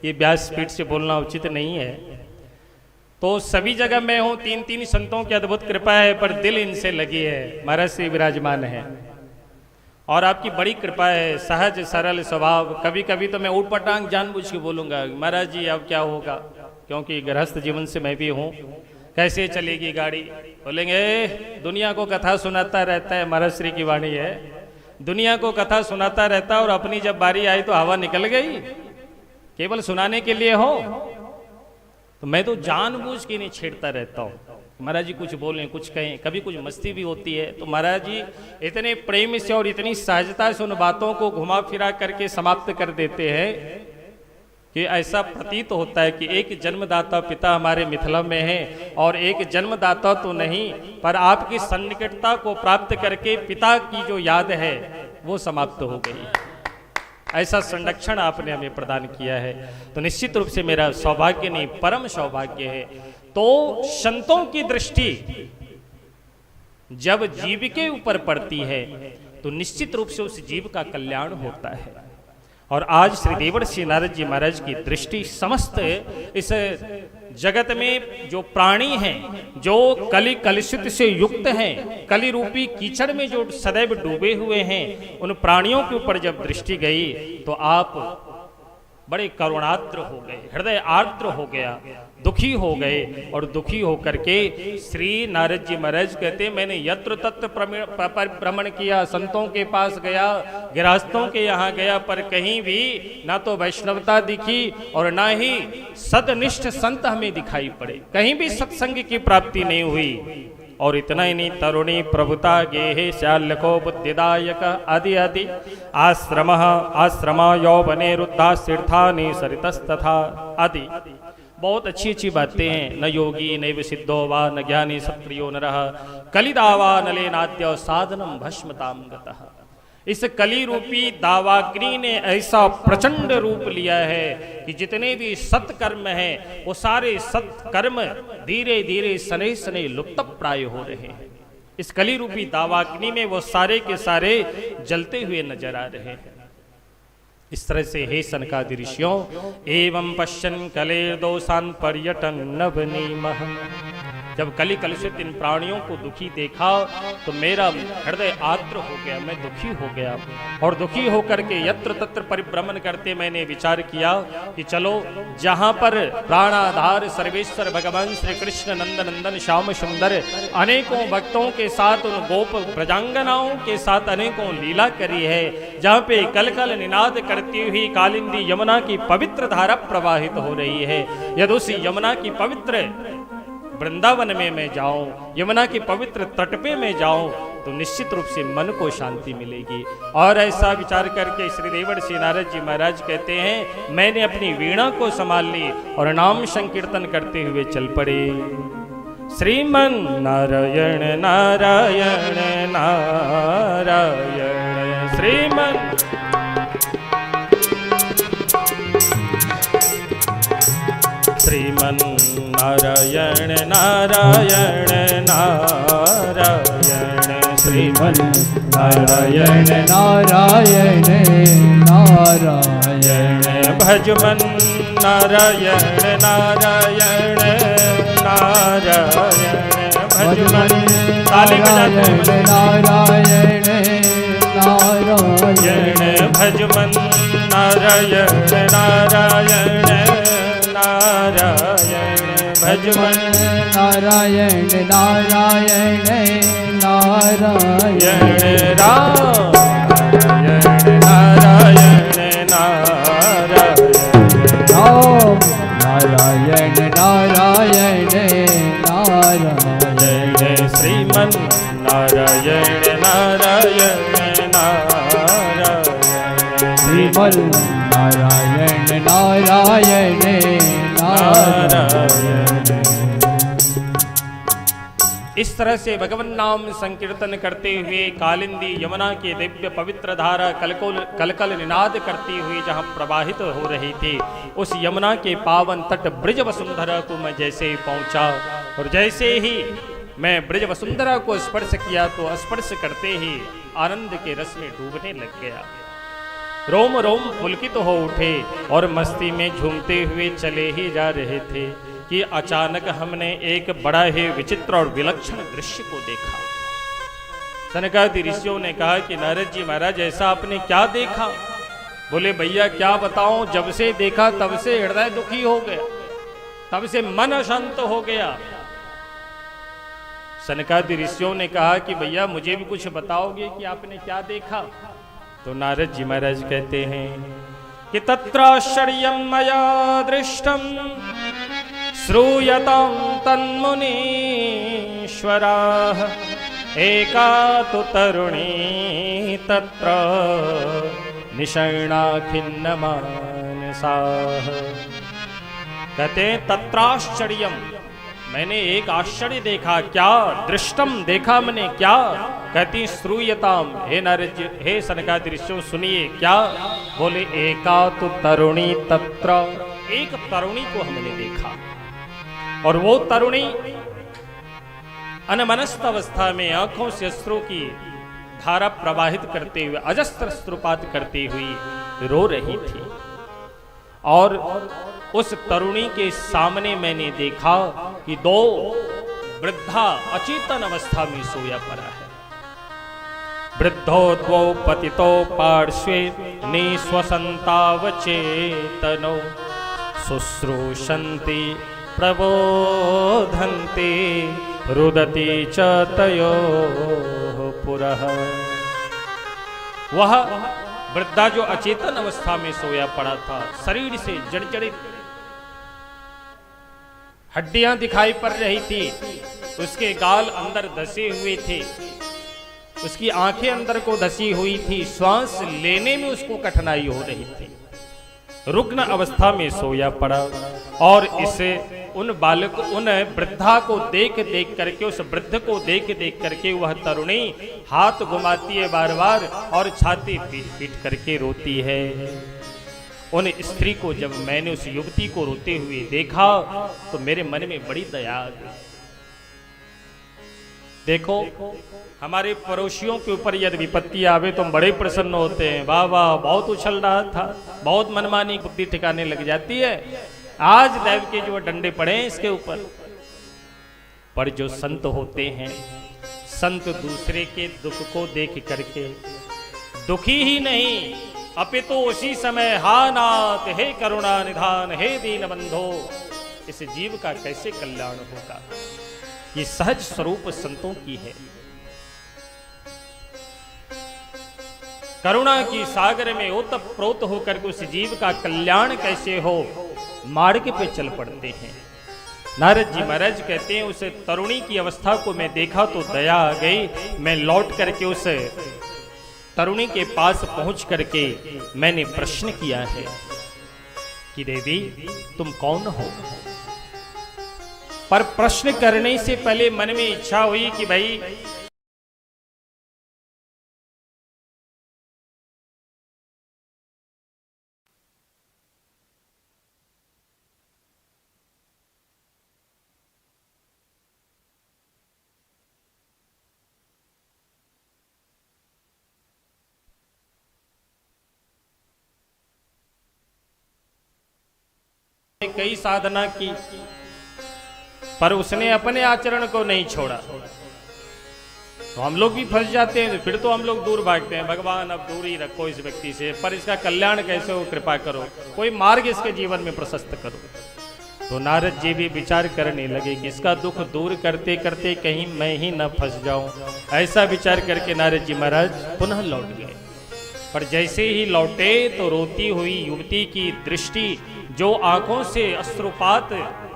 ये व्यासपीठ से बोलना उचित नहीं है। तो सभी जगह मैं हूं, तीन तीन संतों की अद्भुत कृपा है, पर दिल इनसे लगी है, महाराज से विराजमान है। और आपकी बड़ी कृपा है, सहज सरल स्वभाव। कभी कभी तो मैं ऊट पटांग जानबूझ के बोलूंगा महाराज जी अब क्या होगा, क्योंकि गृहस्थ जीवन से मैं भी हूँ, कैसे चलेगी गाड़ी। बोलेंगे दुनिया को कथा सुनाता रहता है, महाराज श्री की वाणी है, दुनिया को कथा सुनाता रहता और अपनी जब बारी आई तो हवा निकल गई, केवल सुनाने के लिए हो। तो मैं तो जानबूझ के नहीं छेड़ता रहता हूँ, महाराज जी कुछ बोलें कुछ कहें, कभी कुछ मस्ती भी होती है तो महाराज जी इतने प्रेम से और इतनी सहजता से उन बातों को घुमा फिरा करके समाप्त कर देते हैं कि ऐसा प्रतीत होता है कि एक जन्मदाता पिता हमारे मिथिला में है, और एक जन्मदाता तो नहीं पर आपकी सन्निकटता को प्राप्त करके पिता की जो याद है वो समाप्त हो गई। ऐसा संरक्षण आपने हमें प्रदान किया है, तो निश्चित रूप से मेरा सौभाग्य नहीं परम सौभाग्य है। तो संतों की दृष्टि जब जीव के ऊपर पड़ती है तो निश्चित रूप से उस जीव का कल्याण होता है। और आज श्री देवर्षि नारद जी महाराज की दृष्टि समस्त इस जगत में जो प्राणी हैं, जो कलि कलुषित से युक्त हैं, कलि रूपी कीचड़ में जो सदैव डूबे हुए हैं, उन प्राणियों के ऊपर जब दृष्टि गई तो आप बड़े करुणाद्र हो गए, हृदय आर्द्र हो गया, दुखी हो गए। और दुखी होकर के श्री नारद जी महाराज कहते मैंने यत्र तत्र भ्रमण किया, संतों के पास गया, गृहस्थों के यहाँ गया, पर कहीं भी ना तो वैष्णवता दिखी और ना ही सदनिष्ठ संत हमें दिखाई पड़े, कहीं भी सत्संग की प्राप्ति नहीं हुई। और इतना ही नहीं, तरुणी प्रभुता गेहे श्यालको बुद्धिदायक आदि आदि आश्रमा यौवने रुद्धा तीर्थानि सरितस्तथा आदि बहुत अच्छी अच्छी बातें हैं। न योगी नैव सिद्धो वा न ज्ञानी सप्रियो नरः कलिदावा नले नाद्य साधनम भस्मताम गतः। इस कली रूपी दावाग्नि ने ऐसा प्रचंड रूप लिया है कि जितने भी सत्कर्म हैं वो सारे सत्कर्म धीरे धीरे सने सने लुप्त प्राय हो रहे हैं। इस कली रूपी दावाग्नि में वो सारे के सारे जलते हुए नजर आ रहे हैं। इस तरह से हे सनकादि ऋषियों, एवं पश्यन् कलेर्दोषान् पर्यटन नवनीमः, जब कली कलुषित इन प्राणियों को दुखी देखा तो मेरा हृदय आर्द्र हो गया, मैं दुखी हो गया। और दुखी होकर के यत्र तत्र परिभ्रमण करते मैंने विचार किया कि चलो जहां पर प्राणाधार सर्वेश्वर भगवान श्री कृष्ण नंद नंदन श्याम सुंदर अनेकों भक्तों के साथ उन गोप प्रजांगनाओं के साथ अनेकों लीला करी है, जहां पे कल कल निनाद करती हुई कालिंदी यमुना की पवित्र धारा प्रवाहित हो रही है, यदि उस यमुना की पवित्र वृंदावन में मैं जाऊं, यमुना की पवित्र तट पे मैं जाऊं, तो निश्चित रूप से मन को शांति मिलेगी। और ऐसा विचार करके श्री देवर्षि नारद जी महाराज कहते हैं मैंने अपनी वीणा को संभाल ली और नाम संकीर्तन करते हुए चल पड़े। श्रीमन नारायण नारायण नारायण श्रीमन श्रीमन नारायण नारायण नारायण श्रीमन नारायण नारायण नारायण भजमन नारायण नारायण नारायण भजमन नारायण नारायण नारायण भजमन नारायण नारायण नारायण भजमन नारायण नारायण नारायण राम नारायण नारायण राम नारायण नारायण नारायण श्रीमन नारायण नारायण नारायण श्रीमन नारायण नारायण नारायण। इस तरह से भगवान नाम संकीर्तन करते हुए कालिंदी यमुना के दिव्य पवित्र धारा कलकल निनाद करती हुई जहाँ प्रवाहित हो रही थी, उस यमुना के पावन तट ब्रज वसुंधरा को मैं जैसे ही पहुंचा और जैसे ही मैं ब्रज वसुंधरा को स्पर्श किया तो स्पर्श करते ही आनंद के रस में डूबने लग गया। रोम रोम पुलकित हो उठे और मस्ती में झूमते हुए चले ही जा रहे थे कि अचानक हमने एक बड़ा ही विचित्र और विलक्षण दृश्य को देखा। सनकादि ऋषियों ने कहा कि नारद जी महाराज ऐसा आपने क्या देखा? बोले भैया क्या बताऊं, जब से देखा तब से हृदय दुखी हो गया, तब से मन अशांत हो गया। सनकादि ऋषियों ने कहा कि भैया मुझे भी कुछ बताओगे कि आपने क्या देखा? तो नारद जी महाराज कहते हैं कि तत्राश्चर्यं मया दृष्टं श्रूयतां तन्मुनीश्वराः एका तु तरुणी तत्र निषण्णा खिन्नमानसाः। कहते हैं तत्राश्चर्यं, मैंने एक आश्चर्य देखा। क्या? दृष्टम, देखा मैंने। क्या? कहती श्रूयताम, हे नारद जी, हे सनकादि ऋषियों सुनिए। क्या? बोले एका तो तरुणी तत्र, एक तरुणी को हमने देखा, और वो तरुणी अनमनस्क अवस्था में आंखों से अश्रु की धारा प्रवाहित करते हुए, अजस्त्र अश्रुपात करती हुई रो रही थी। और उस तरुणी के सामने मैंने देखा कि दो वृद्धा अचेतन अवस्था में सोया पड़ा है। वृद्धो द्वौ पतितो पार्श्वे निश्वसन्तावचेतनो शुश्रूषन्ति प्रबोधन्ति रुदति च तयोः पुरः। वह वृद्धा जो अचेतन अवस्था में सोया पड़ा था, शरीर से जर्जरित हड्डियां दिखाई पड़ रही थी, उसके गाल अंदर धसे हुए थे, उसकी आंखें अंदर को धसी हुई थी, श्वास लेने में उसको कठिनाई हो रही थी, रुग्ण अवस्था में सोया पड़ा। और इसे उन बालक, उन वृद्धा को देख देख करके, उस वृद्ध को देख देख करके वह तरुणी हाथ घुमाती है बार बार और छाती पीट पीट करके रोती है। उन स्त्री को जब मैंने उस युवती को रोते हुए देखा तो मेरे मन में बड़ी दया आ गई। देखो, हमारे पड़ोसियों के ऊपर यदि विपत्ति आवे तो हम बड़े प्रसन्न होते हैं, वाह वाह बहुत उछल रहा था, बहुत मनमानी बुद्धि ठिकाने लग जाती है, आज दैव के जो डंडे पड़े हैं इसके ऊपर। पर जो संत होते हैं, संत दूसरे के दुख को देख करके दुखी ही नहीं अपितु उसी समय हा नाथ, हे करुणा निधान, हे दीन बंधो, इस जीव का कैसे कल्याण होगा। ये सहज स्वरूप संतों की है। करुणा की सागर में ओतप्रोत होकर उस जीव का कल्याण कैसे हो, मार्ग पे चल पड़ते हैं। नारद जी महाराज कहते हैं उस तरुणी की अवस्था को मैं देखा तो दया आ गई। मैं लौट करके उस तरुणी के पास पहुंच करके मैंने प्रश्न किया है कि देवी तुम कौन हो? पर प्रश्न करने से पहले मन में इच्छा हुई कि भाई कई साधना की, पर उसने अपने आचरण को नहीं छोड़ा। तो हम लोग भी फंस जाते हैं, फिर तो हम लोग दूर भागते हैं, भगवान अब दूर ही रखो इस व्यक्ति से, पर इसका कल्याण कैसे हो, कृपा करो, कोई मार्ग इसके जीवन में प्रशस्त करो। तो नारद जी भी विचार करने लगे कि इसका दुख दूर करते करते कहीं मैं ही न फंस जाऊं। ऐसा विचार करके नारद जी महाराज पुनः लौट गए। पर जैसे ही लौटे तो रोती हुई युवती की दृष्टि जो आंखों से अश्रुपात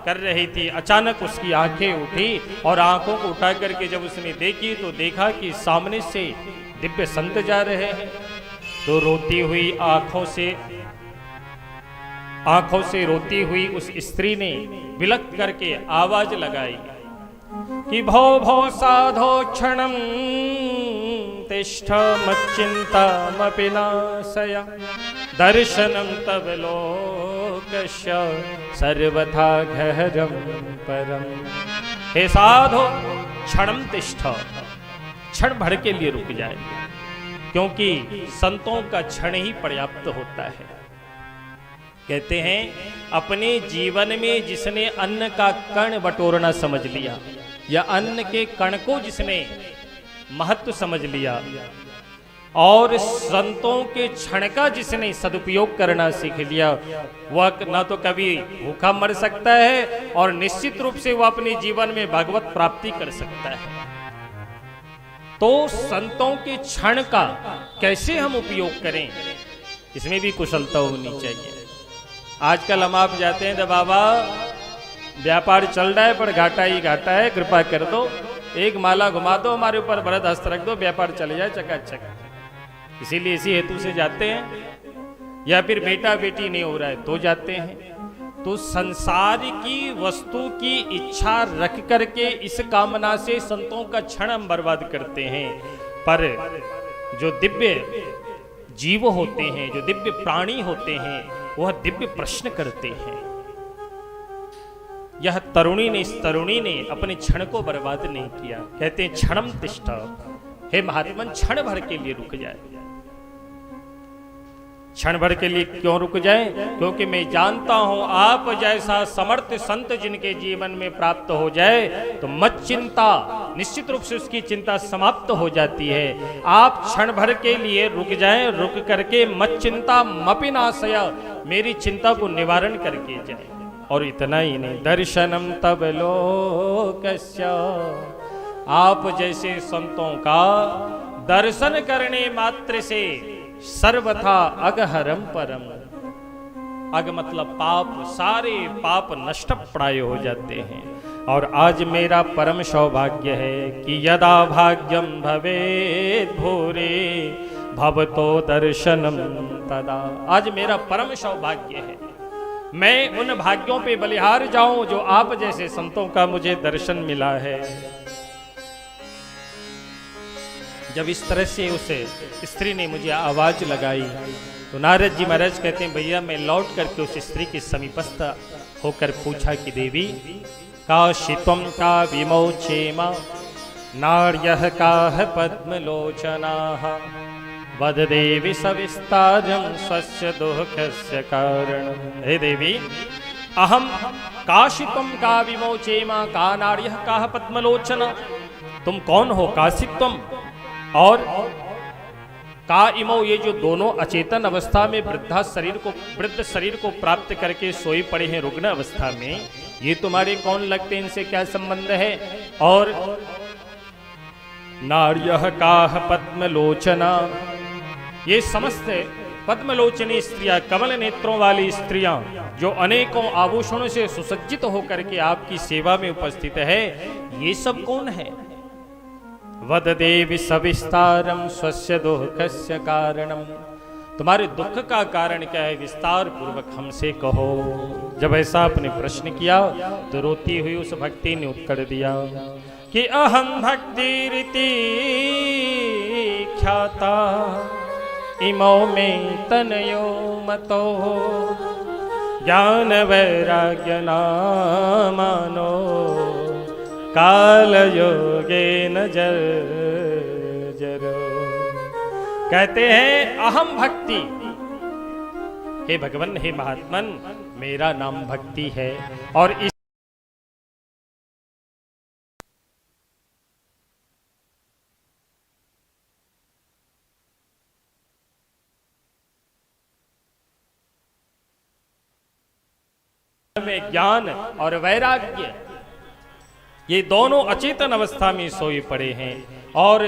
कर रही थी, अचानक उसकी आंखें उठी और आंखों को उठा करके जब उसने देखी तो देखा कि सामने से दिव्य संत जा रहे हैं। तो रोती हुई आंखों से रोती हुई उस स्त्री ने विलक करके आवाज लगाई कि भो भो साधो क्षणं तिष्ठ मच्चिन्तामपि नाशय दर्शनं तव लोकस्य सर्वथा गहरं परम। हे साधो क्षणं तिष्ठ, क्षण भर के लिए रुक जाए, क्योंकि संतों का क्षण ही पर्याप्त होता है। कहते हैं अपने जीवन में जिसने अन्न का कण बटोरना समझ लिया, या अन्न के कण को जिसने महत्व समझ लिया, और संतों के क्षण का जिसने सदुपयोग करना सीख लिया, वह न तो कभी भूखा मर सकता है और निश्चित रूप से वह अपने जीवन में भगवत प्राप्ति कर सकता है। तो संतों के क्षण का कैसे हम उपयोग करें, इसमें भी कुशलता होनी चाहिए। आजकल हम आप जाते हैं तो बाबा व्यापार चल रहा है पर घाटा ही घाटा है, कृपा कर दो, एक माला घुमा दो, हमारे ऊपर वरद हस्त रख दो, व्यापार चले जाए चकाचक। इसीलिए इसी हेतु से जाते हैं, या फिर बेटा बेटी नहीं हो रहा है तो जाते हैं। तो संसार की वस्तु की इच्छा रख करके इस कामना से संतों का क्षण हम बर्बाद करते हैं। पर जो दिव्य जीव होते हैं, जो दिव्य प्राणी होते हैं, वह दिव्य प्रश्न करते हैं। यह तरुणी ने, इस तरुणी ने अपने क्षण को बर्बाद नहीं किया। कहते हैं क्षणम तिष्ठ, हे महात्मन क्षण भर के लिए रुक जाए। क्षण भर के लिए क्यों रुक जाए? क्योंकि मैं जानता हूं आप जैसा समर्थ संत जिनके जीवन में प्राप्त हो जाए तो मत चिंता, निश्चित रूप से उसकी चिंता समाप्त हो जाती है। आप क्षण भर के लिए रुक जाएं, रुक करके मत चिंता मपिनाशय, मेरी चिंता को निवारण करके जाए। और इतना ही नहीं, दर्शनम तब लोकस्य, आप जैसे संतों का दर्शन करने मात्र से सर्वथा अगहरम परम, अग मतलब पाप, सारे पाप नष्ट प्राय हो जाते हैं। और आज मेरा परम सौभाग्य है कि यदा भाग्यम भवेत् भूरे भवतो दर्शनम तदा, आज मेरा परम सौभाग्य है, मैं उन भाग्यों पे बलिहार जाऊं जो आप जैसे संतों का मुझे दर्शन मिला है। जब इस तरह से उस स्त्री ने मुझे आवाज लगाई तो नारद जी महाराज कहते हैं भैया मैं लौट करके उस स्त्री के समीपस्थ होकर पूछा कि देवी काशित्वं का विमोचेमा नार्यः काह पद्मलोचनाः वद देवी सविस्तारं स्वस्य दुःखस्य कारणं। हे देवी अहम काशित्वं का विमोचेमा का नार्यः काह पद्मलोचना, तुम कौन हो? काशित्वम और का इमो, ये जो दोनों अचेतन अवस्था में वृद्ध शरीर को प्राप्त करके सोई पड़े हैं रुग्ण अवस्था में, ये तुम्हारे कौन लगते हैं? इनसे क्या संबंध है? और नार्यः काह पद्मलोचना, ये समस्त पद्मलोचनी स्त्रियां, कमल नेत्रों वाली स्त्रियां जो अनेकों आभूषणों से सुसज्जित होकर के आपकी सेवा में उपस्थित है, ये सब कौन है? वद देवी सविस्तारम स्वस्य दुःखस्य कारणम, तुम्हारे दुख का कारण क्या है? विस्तार पूर्वक हमसे कहो। जब ऐसा आपने प्रश्न किया तो रोती हुई उस भक्ति ने उत्तर दिया कि अहम भक्ति रीति ख्याता इमो में तनयो मतो ज्ञान वैराग्य नामानो काल योगे न जरो। कहते हैं अहम भक्ति, हे भगवान, हे महात्मन, मेरा नाम भक्ति है। और इस में ज्ञान और वैराग्य, ये दोनों अचेतन अवस्था में सोए पड़े हैं। और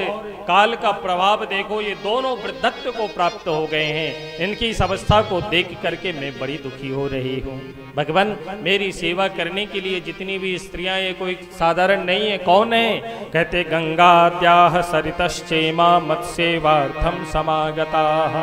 काल का प्रभाव देखो, ये दोनों वृद्धत्व को प्राप्त हो गए हैं। इनकी इस अवस्था को देख करके मैं बड़ी दुखी हो रही हूँ। भगवान, मेरी सेवा करने के लिए जितनी भी स्त्रियां, ये कोई साधारण नहीं है। कौन है? कहते गंगाद्याः सरितश्चेमा मत्सेवार्थम समागताः।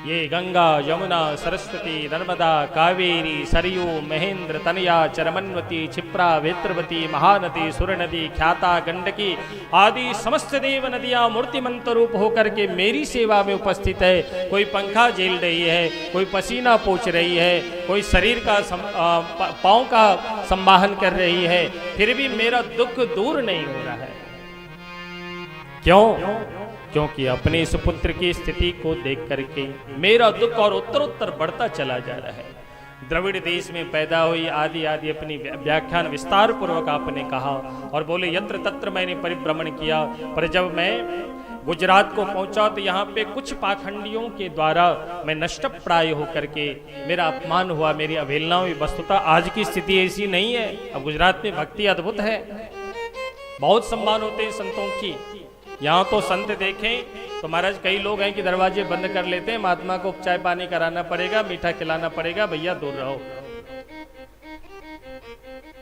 ये गंगा, यमुना, सरस्वती, नर्मदा, कावेरी, सरयू, महेंद्र, तनया, चरमन्वती, क्षिप्रा, वेत्रवती, महानदी, सुरनदी, ख्याता, गंडकी आदि समस्त देव नदियां मूर्तिमंत रूप होकर के मेरी सेवा में उपस्थित है। कोई पंखा झेल रही है, कोई पसीना पोंछ रही है, कोई शरीर का पांव का संवाहन कर रही है, फिर भी मेरा दुख दूर नहीं हो रहा है। क्यों? क्योंकि अपने इस पुत्र की स्थिति को देख करके मेरा दुख और उत्तरोत्तर बढ़ता चला जा रहा है। द्रविड़ देश में पैदा हुई आदि आदि अपनी व्याख्यान विस्तार पूर्वक आपने कहा और बोले यत्र तत्र मैंने परिभ्रमण किया, पर जब मैं गुजरात को पहुंचा तो यहाँ पे कुछ पाखंडियों के द्वारा मैं नष्ट प्राय होकर के मेरा अपमान हुआ, मेरी अवहेलना हुई। वस्तुतः आज की स्थिति ऐसी नहीं है। अब गुजरात में भक्ति अद्भुत है, बहुत सम्मान होते हैं संतों की। यहाँ तो संत देखें तो महाराज कई लोग हैं कि दरवाजे बंद कर लेते हैं, महात्मा को चाय पानी कराना पड़ेगा, मीठा खिलाना पड़ेगा, भैया दूर रहो।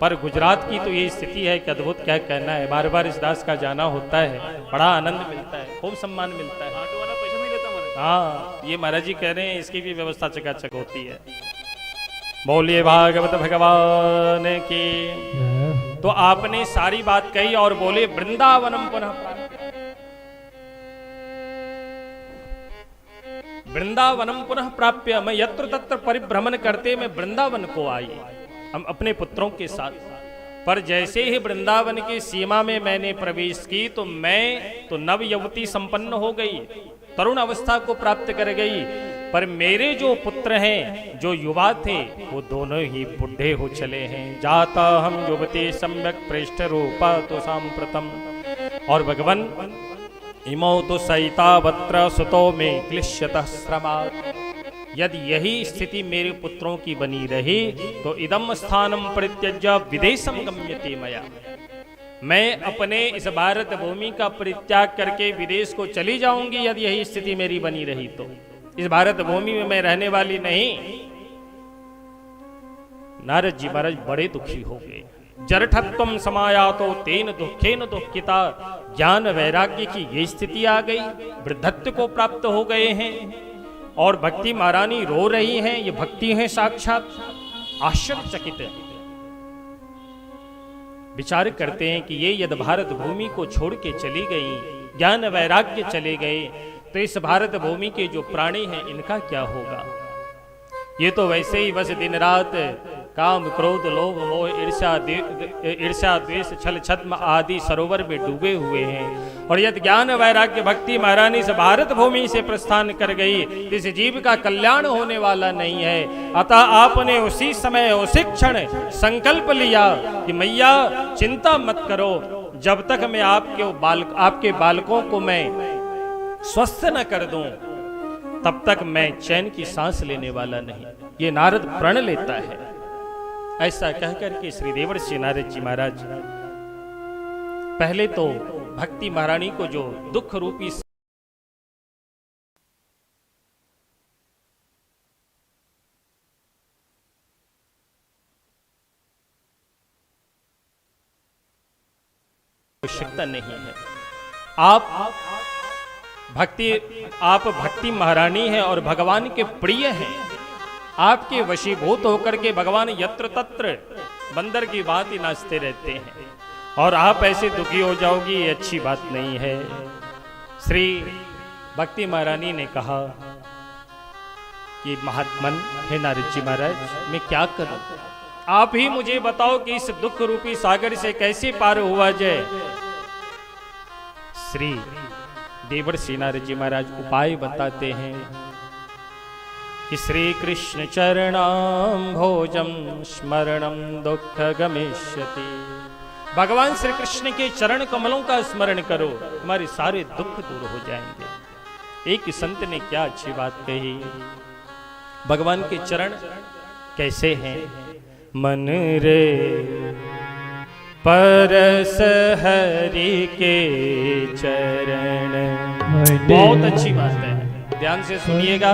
पर गुजरात की तो ये स्थिति है कि अद्भुत क्या कहना है। बार बार इस दास का जाना होता है, बड़ा आनंद मिलता है, खूब सम्मान मिलता है। ऑटो वाला पैसा नहीं लेता। हाँ, ये महाराज जी कह रहे हैं इसकी भी व्यवस्था चकाचक होती है। बोलिए भागवत भगवान की। तो आपने सारी बात कही और बोले वृंदावनम पुनः वृंदावनम पुनः प्राप्य। मैं यत्र तत्र परिभ्रमण करते मैं वृंदावन को आई, हम अपने पुत्रों के साथ। पर जैसे ही वृंदावन की सीमा में मैंने प्रवेश की तो मैं तो नव युवती संपन्न हो गई, तरुण अवस्था को प्राप्त कर गई। पर मेरे जो पुत्र हैं, जो युवा थे, वो दोनों ही बुढ़े हो चले हैं। जाता हम युवती सम्यक प्रेष्ठ रूपा तो सांप्रतम। और भगवान इमो तो सहितावत्र सुतो में क्लिश्यतः श्रमात्। यदि यही स्थिति मेरे पुत्रों की बनी रही तो इदम स्थानम परित्यज्य विदेशम गम्यते मया। मैं अपने इस भारत भूमि का परित्याग करके विदेश को चली जाऊंगी यदि यही स्थिति मेरी बनी रही तो। इस भारत भूमि में मैं रहने वाली नहीं। नारद जी महाराज बड़े दुखी हो गए। जरठत्वम समायातो तेन दुखेन दुखिता। ज्ञान वैराग्य की ये स्थिति आ गई, वृद्धत्व को प्राप्त हो गए हैं और भक्ति महारानी रो रही हैं। ये भक्ति है साक्षात। आश्चर्यचकित विचार करते हैं कि ये यदि भारत भूमि को छोड़ के चली गई, ज्ञान वैराग्य चले गए, तो इस भारत भूमि के जो प्राणी हैं इनका क्या होगा। ये तो वैसे ही बस दिन रात काम क्रोध लोभ मोह ईर्ष्या द्वेष छल छद्म आदि सरोवर में डूबे हुए हैं। और यदि ज्ञान वैराग्य भक्ति महारानी से भारत भूमि से प्रस्थान कर गई, इस जीव का कल्याण होने वाला नहीं है। अतः आपने उसी समय उसी क्षण संकल्प लिया कि मैया चिंता मत करो, जब तक मैं आपके बालकों को मैं स्वस्थ न कर दूं तब तक मैं चैन की सांस लेने वाला नहीं। ये नारद प्रण लेता है। ऐसा कहकर के श्री देवर्षि नारद जी महाराज पहले तो भक्ति महारानी को जो दुख रूपी आवश्यकता नहीं है। आप भक्ति महारानी हैं और भगवान के प्रिय हैं। आपके वशीभूत होकर के भगवान यत्र तत्र बंदर की बात ही नाचते रहते हैं और आप ऐसे दुखी हो जाओगी, ये अच्छी बात नहीं है। श्री भक्ति महारानी ने कहा कि महात्मन हे नारद जी महाराज, मैं क्या करूं, आप ही मुझे बताओ कि इस दुख रूपी सागर से कैसे पार हुआ जाए। श्री देवर्षि नारद जी महाराज उपाय बताते हैं कि श्री कृष्ण चरणाम भोजम स्मरणम दुख गमिष्यति। भगवान श्री कृष्ण के चरण कमलों का स्मरण करो, तुम्हारे सारे दुख दूर हो जाएंगे। एक संत ने क्या अच्छी बात कही, भगवान के चरण कैसे हैं। मन रे परस हरि के चरण। बहुत अच्छी बात है, ध्यान से सुनिएगा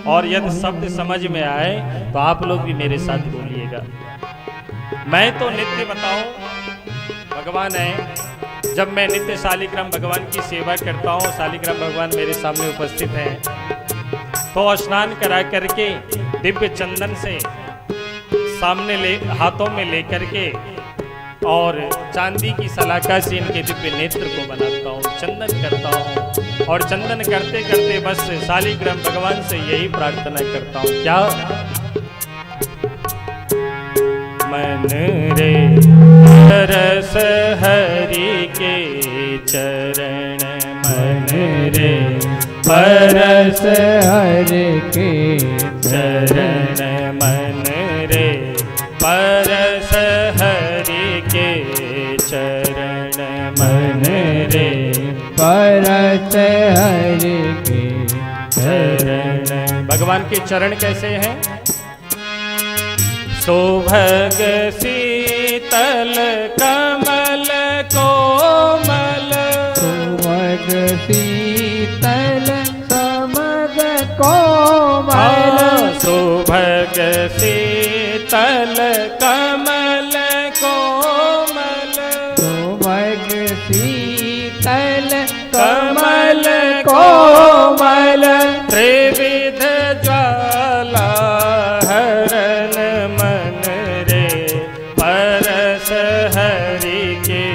और यदि शब्द समझ में आए तो आप लोग भी मेरे साथ बोलिएगा। मैं तो नित्य बताऊं भगवान है। जब मैं नित्य शालिग्राम भगवान की सेवा करता हूं, शालिग्राम भगवान मेरे सामने उपस्थित हैं, तो स्नान करा करके दिव्य चंदन से सामने हाथों में लेकर के और चांदी की सलाखा से इनके दिव्य नेत्र को बनाता हूँ, चंदन करता हूँ और चंदन करते करते बस शालिग्राम भगवान से यही प्रार्थना करता हूँ। क्या? मन रे रस हरि के चरण, मन रे परस हरि के चरण मन रे परस हरि के चरण मन रे परस हरि के चरण। भगवान के चरण कैसे हैं? शोभग शीतल कमल कोमल सुमग शीतल समग कोमल शोभग शीतल कमल कोमल सुमग शीतल कमल कोमल त्रिविध ज्वाला हरण मन रे परस हरि के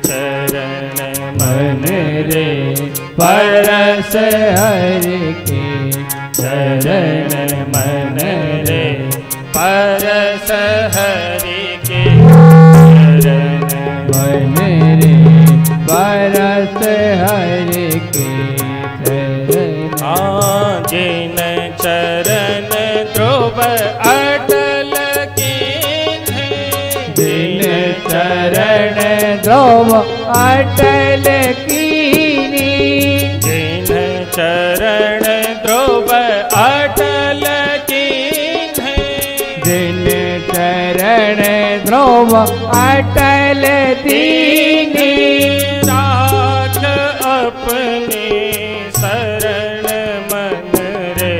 चरण मन रे परस हरि के चरण मन रे परस हरि के चरण मन रे परस हरि के चरण। जिन चरण ध्रुव अटल कीन्हे जिन चरण ध्रुव अटल कीनी जिन चरण ध्रुव अटल कीन्हे जिन चरण ध्रुव अटल दीनी राख अपने शरण मन रे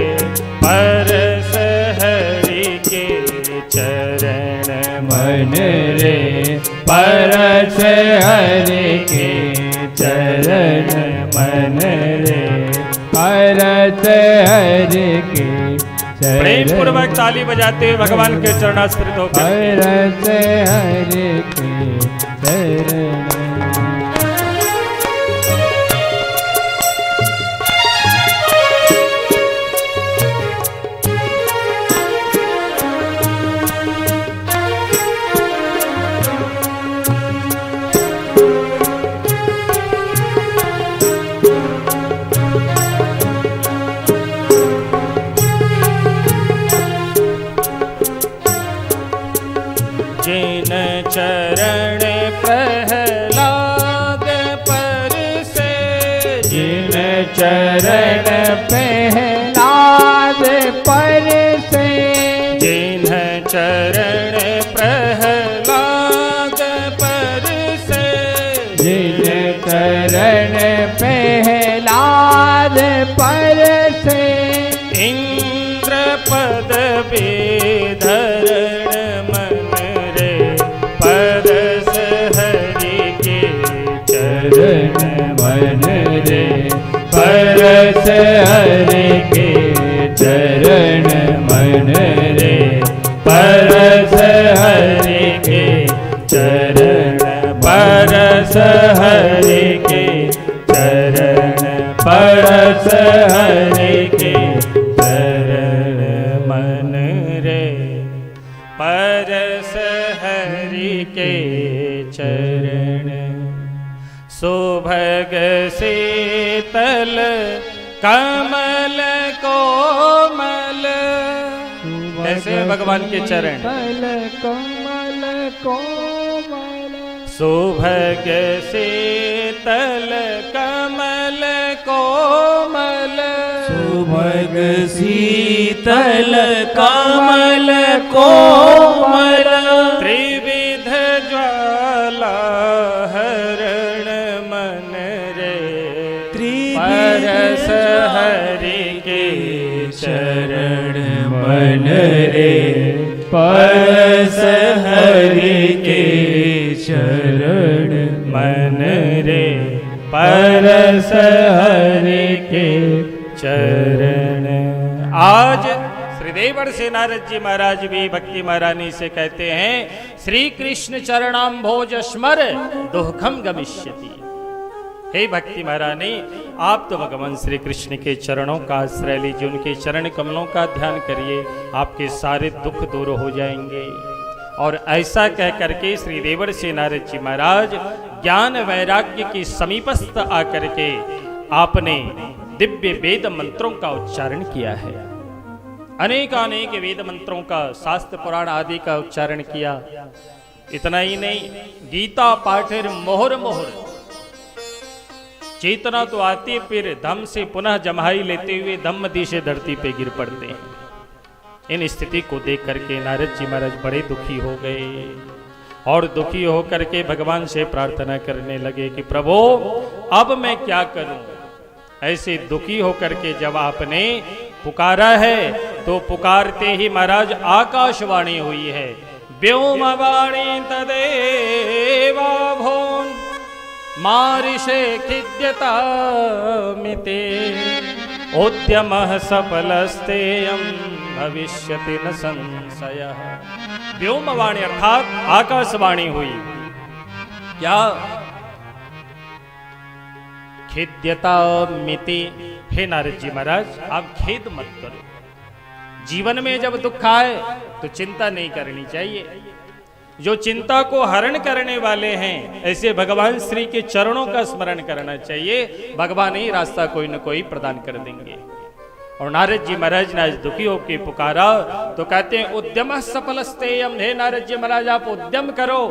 परस हरि के चरण मन रे परस हरि के चरण मन रे परस हरि के प्रेम चरण पूर्वक ताली बजाते हुए भगवान के चरणास्पृत होकर परस हरि के चरण। जिन चरण प्रहलाद पर से जिन चरण प्रहलाद पर से जिन चरण प्रहलाद पर से जिन चरण प्रहलाद पर से इंद्र पद धरण मन रे परस हरि के चरण मन रे परस हरि के चरण मन रे परस हरि के चरण परस हरि के चरण परस हरि के चरण मन रे परस हरि के चरण शोभग शीतल कमल कोमल ऐसे भगवान के चरण कमल कोमल शोभग शीतल कमल कोमल सुभग शीतल कमल कोमल त्रिविध ज्वाला हरण मन रे परस हरि के चरण मन रे परस हरि के चरण मन रे परस हरि के चरण। आज श्री देवर से नारद जी महाराज भी भक्ति महारानी से कहते हैं श्री कृष्ण चरणाम्भोज स्मर दुःखम गमिष्यति। हे भक्ति महारानी, आप तो भगवान श्री कृष्ण के चरणों का आश्रय लीजिए, उनके चरण कमलों का ध्यान करिए, आपके सारे दुख दूर हो जाएंगे। और ऐसा कह करके श्री देवर से नारद जी महाराज ज्ञान वैराग्य के समीपस्थ आकर के आपने दिव्य वेद मंत्रों का उच्चारण किया है। अनेक वेद मंत्रों का, शास्त्र पुराण आदि का उच्चारण किया। इतना ही नहीं, गीता पाठेर मोहर मोहर, चेतना तो आती फिर धम से पुनः जमाई लेते हुए धम्मदी से धरती पे गिर पड़ते हैं। इन स्थिति को देख करके नारद जी महाराज बड़े दुखी हो गए और दुखी होकर के भगवान से प्रार्थना करने लगे कि प्रभु अब मैं क्या करूं। ऐसे दुखी होकर के जब आपने पुकारा है तो पुकारते ही महाराज आकाशवाणी हुई है। व्योमवाणी तदेवा भोन मारिषे खिद्यता मिते उद्यमः सफलस्तेयं भविष्यति न संशयः। व्योमवाणी अर्थात आकाशवाणी हुई। क्या? खेद्यता मिति। हे नारद जी महाराज, आप खेद मत करो। जीवन में जब दुख आए तो चिंता नहीं करनी चाहिए। जो चिंता को हरण करने वाले हैं ऐसे भगवान श्री के चरणों का स्मरण करना चाहिए। भगवान ही रास्ता कोई न कोई प्रदान कर देंगे। और नारद जी महाराज ने आज दुखी होकर पुकारा तो कहते हैं उद्यम सफलस्तेयम। हे नारद जी महाराज, आप उद्यम करो।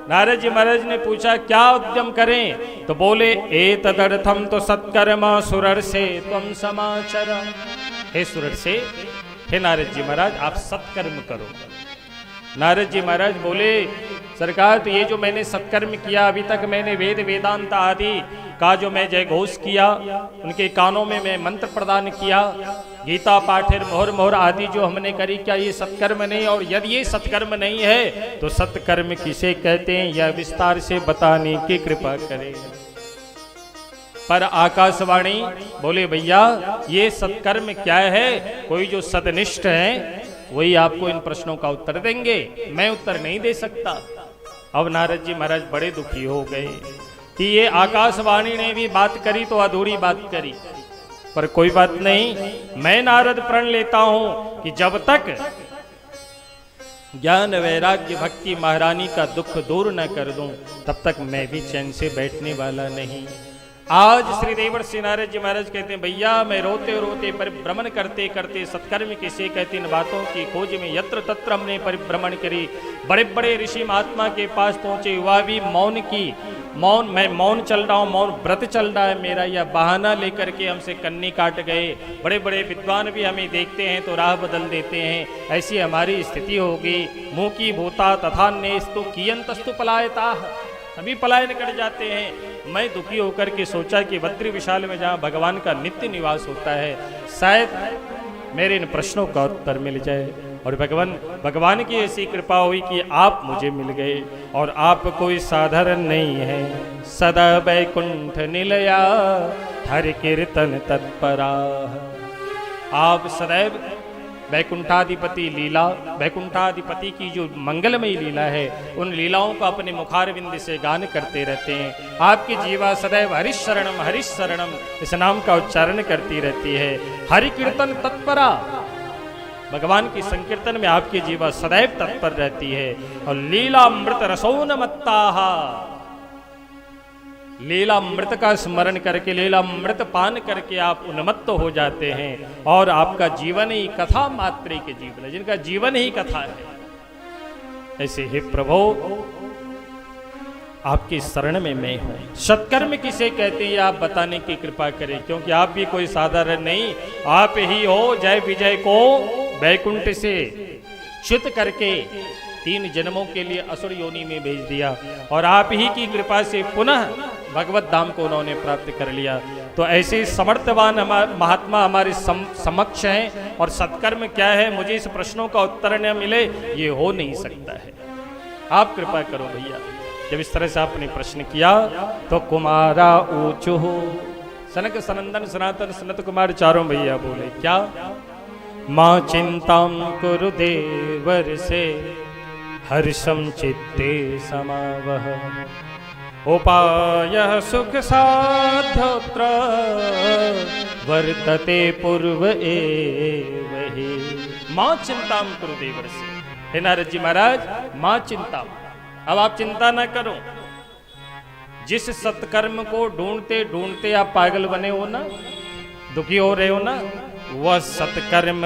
नारद जी महाराज ने पूछा क्या उद्यम करें? तो बोले एतदर्थम तो सत्कर्म सुरर से त्वं समाचर। हे सुरर से, हे नारद जी महाराज, आप सत्कर्म करो। नारद जी महाराज बोले सरकार, तो ये जो मैंने सत्कर्म किया, अभी तक मैंने वेद वेदांत आदि का जो मैं जय घोष किया, उनके कानों में मैं मंत्र प्रदान किया, गीता पाठेर मोहर मोहर आदि जो हमने करी, क्या ये सत्कर्म नहीं? और यदि ये सत्कर्म नहीं है तो सत्कर्म किसे कहते हैं, यह विस्तार से बताने की कृपा करें। पर आकाशवाणी बोले भैया ये सत्कर्म क्या है? कोई जो सदनिष्ठ है वही आपको इन प्रश्नों का उत्तर देंगे, मैं उत्तर नहीं दे सकता। अब नारद जी महाराज बड़े दुखी हो गए कि ये आकाशवाणी ने भी बात करी तो अधूरी बात करी। पर कोई बात नहीं, मैं नारद प्रण लेता हूं कि जब तक ज्ञान वैराग्य भक्ति महारानी का दुख दूर न कर दूं तब तक मैं भी चैन से बैठने वाला नहीं। आज श्री देवर्षि नारद जी महाराज कहते हैं भैया मैं रोते रोते परिभ्रमण करते करते सत्कर्म किसे कहते इन बातों की खोज में यत्र तत्र हमने परिभ्रमण करी। बड़े बड़े ऋषि महात्मा के पास पहुंचे, हुआ भी मैं मौन चल रहा हूँ, मौन व्रत चल रहा है मेरा, या बहाना लेकर के हमसे कन्नी काट गए। बड़े बड़े विद्वान भी हमें देखते हैं तो राह बदल देते हैं। ऐसी हमारी स्थिति होगी। मुंह की भूता तथा नेस्तु कियंतस्तु पलायता, सभी पलायन कर जाते हैं। मैं दुखी होकर के सोचा कि बद्री विशाल में जहाँ भगवान का नित्य निवास होता है, शायद मेरे इन प्रश्नों का उत्तर मिल जाए। और भगवान की ऐसी कृपा हुई कि आप मुझे मिल गए। और आप कोई साधारण नहीं है। सदा वैकुंठ निलया हरि कीर्तन तत्परा। आप सदैव वैकुंठाधिपति लीला, वैकुंठाधिपति की जो मंगलमयी लीला है उन लीलाओं को अपने मुखारविंद से गान करते रहते हैं। आपकी जीवा सदैव हरिश शरणम इस नाम का उच्चारण करती रहती है। हरि कीर्तन तत्परा, भगवान की संकीर्तन में आपकी जीवा सदैव तत्पर रहती है। और लीलामृत रसोन्मत्ताहा, लीलामृत का स्मरण करके लीलामृत पान करके आप उन्मत्त हो जाते हैं। और आपका जीवन ही कथा मात्र के जीवन है, जिनका जीवन ही कथा है। ऐसे हे प्रभु आपकी शरण में मैं हूं। सत्कर्म किसे कहते हैं आप बताने की कृपा करें, क्योंकि आप भी कोई साधारण नहीं, आप ही हो जय विजय को वैकुंठ से च्युत करके 3 जन्मों के लिए असुर योनि में भेज दिया। और आप ही की कृपा से पुनः भगवत धाम को उन्होंने प्राप्त कर लिया। तो ऐसे समर्थवान महात्मा हमारे समक्ष हैं। और सत्कर्म क्या है, मुझे इस प्रश्नों का उत्तर न मिले ये हो नहीं सकता है। आप कृपा करो भैया। जब इस तरह से आपने प्रश्न किया तो कुमारा ऊंचो हो, सनक सनंदन सनातन सनत कुमार चारों भैया बोले क्या? मां चिंतां कुरु देवर से हर्षम चित्ते समावह उपायः सुख साध्योत्र वर्तते पूर्व एव हि। मां चिंतां कुरु देवर से। हे नारद जी महाराज, मां चिंता, अब आप चिंता ना करो। जिस सत्कर्म को ढूंढते ढूंढते आप पागल बने हो ना, दुखी हो रहे हो ना, वह सत्कर्म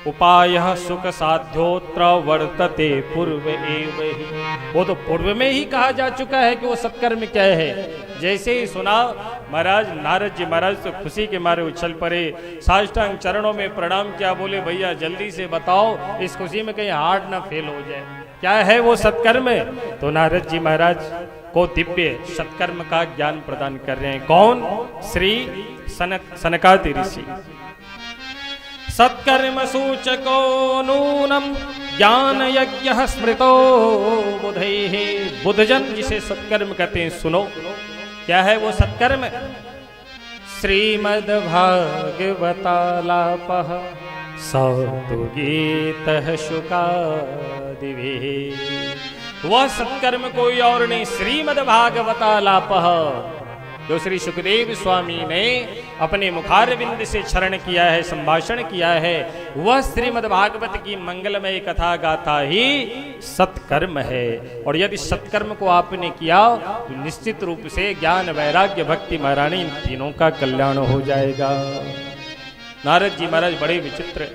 उपाय सुख साध्योत्र वर्तते पूर्व एव ही। वो तो पूर्व में ही कहा जा चुका है कि वो सत्कर्म क्या है। जैसे ही सुना महाराज, नारद जी महाराज तो खुशी के मारे उछल पड़े, साष्टांग चरणों में प्रणाम किया, बोले भैया जल्दी से बताओ, इस खुशी में कहीं हार्ट ना फेल हो जाए, क्या है वो सत्कर्म। तो नारद जी महाराज को दिव्य सत्कर्म का ज्ञान प्रदान कर रहे हैं। कौन? श्री सनकादि ऋषि। सत्कर्म सूचको नूनम ज्ञान यज्ञ स्मृतो बुधैः। बुधजन जिसे सत्कर्म कहते हैं, सुनो क्या है वो सत्कर्म। श्रीमद् भागवतालापः सौतु गीतः शुकादिभिः। वह सत्कर्म कोई और नहीं, श्रीमद् भागवतालापः, जो श्री सुखदेव स्वामी ने अपने मुखारविंद से चरण किया है, संभाषण किया है, वह श्रीमद् भागवत की मंगलमय कथा गाथा ही सत्कर्म है। और यदि सत्कर्म को आपने किया तो निश्चित रूप से ज्ञान वैराग्य भक्ति महारानी इन तीनों का कल्याण हो जाएगा। नारद जी महाराज बड़े विचित्र।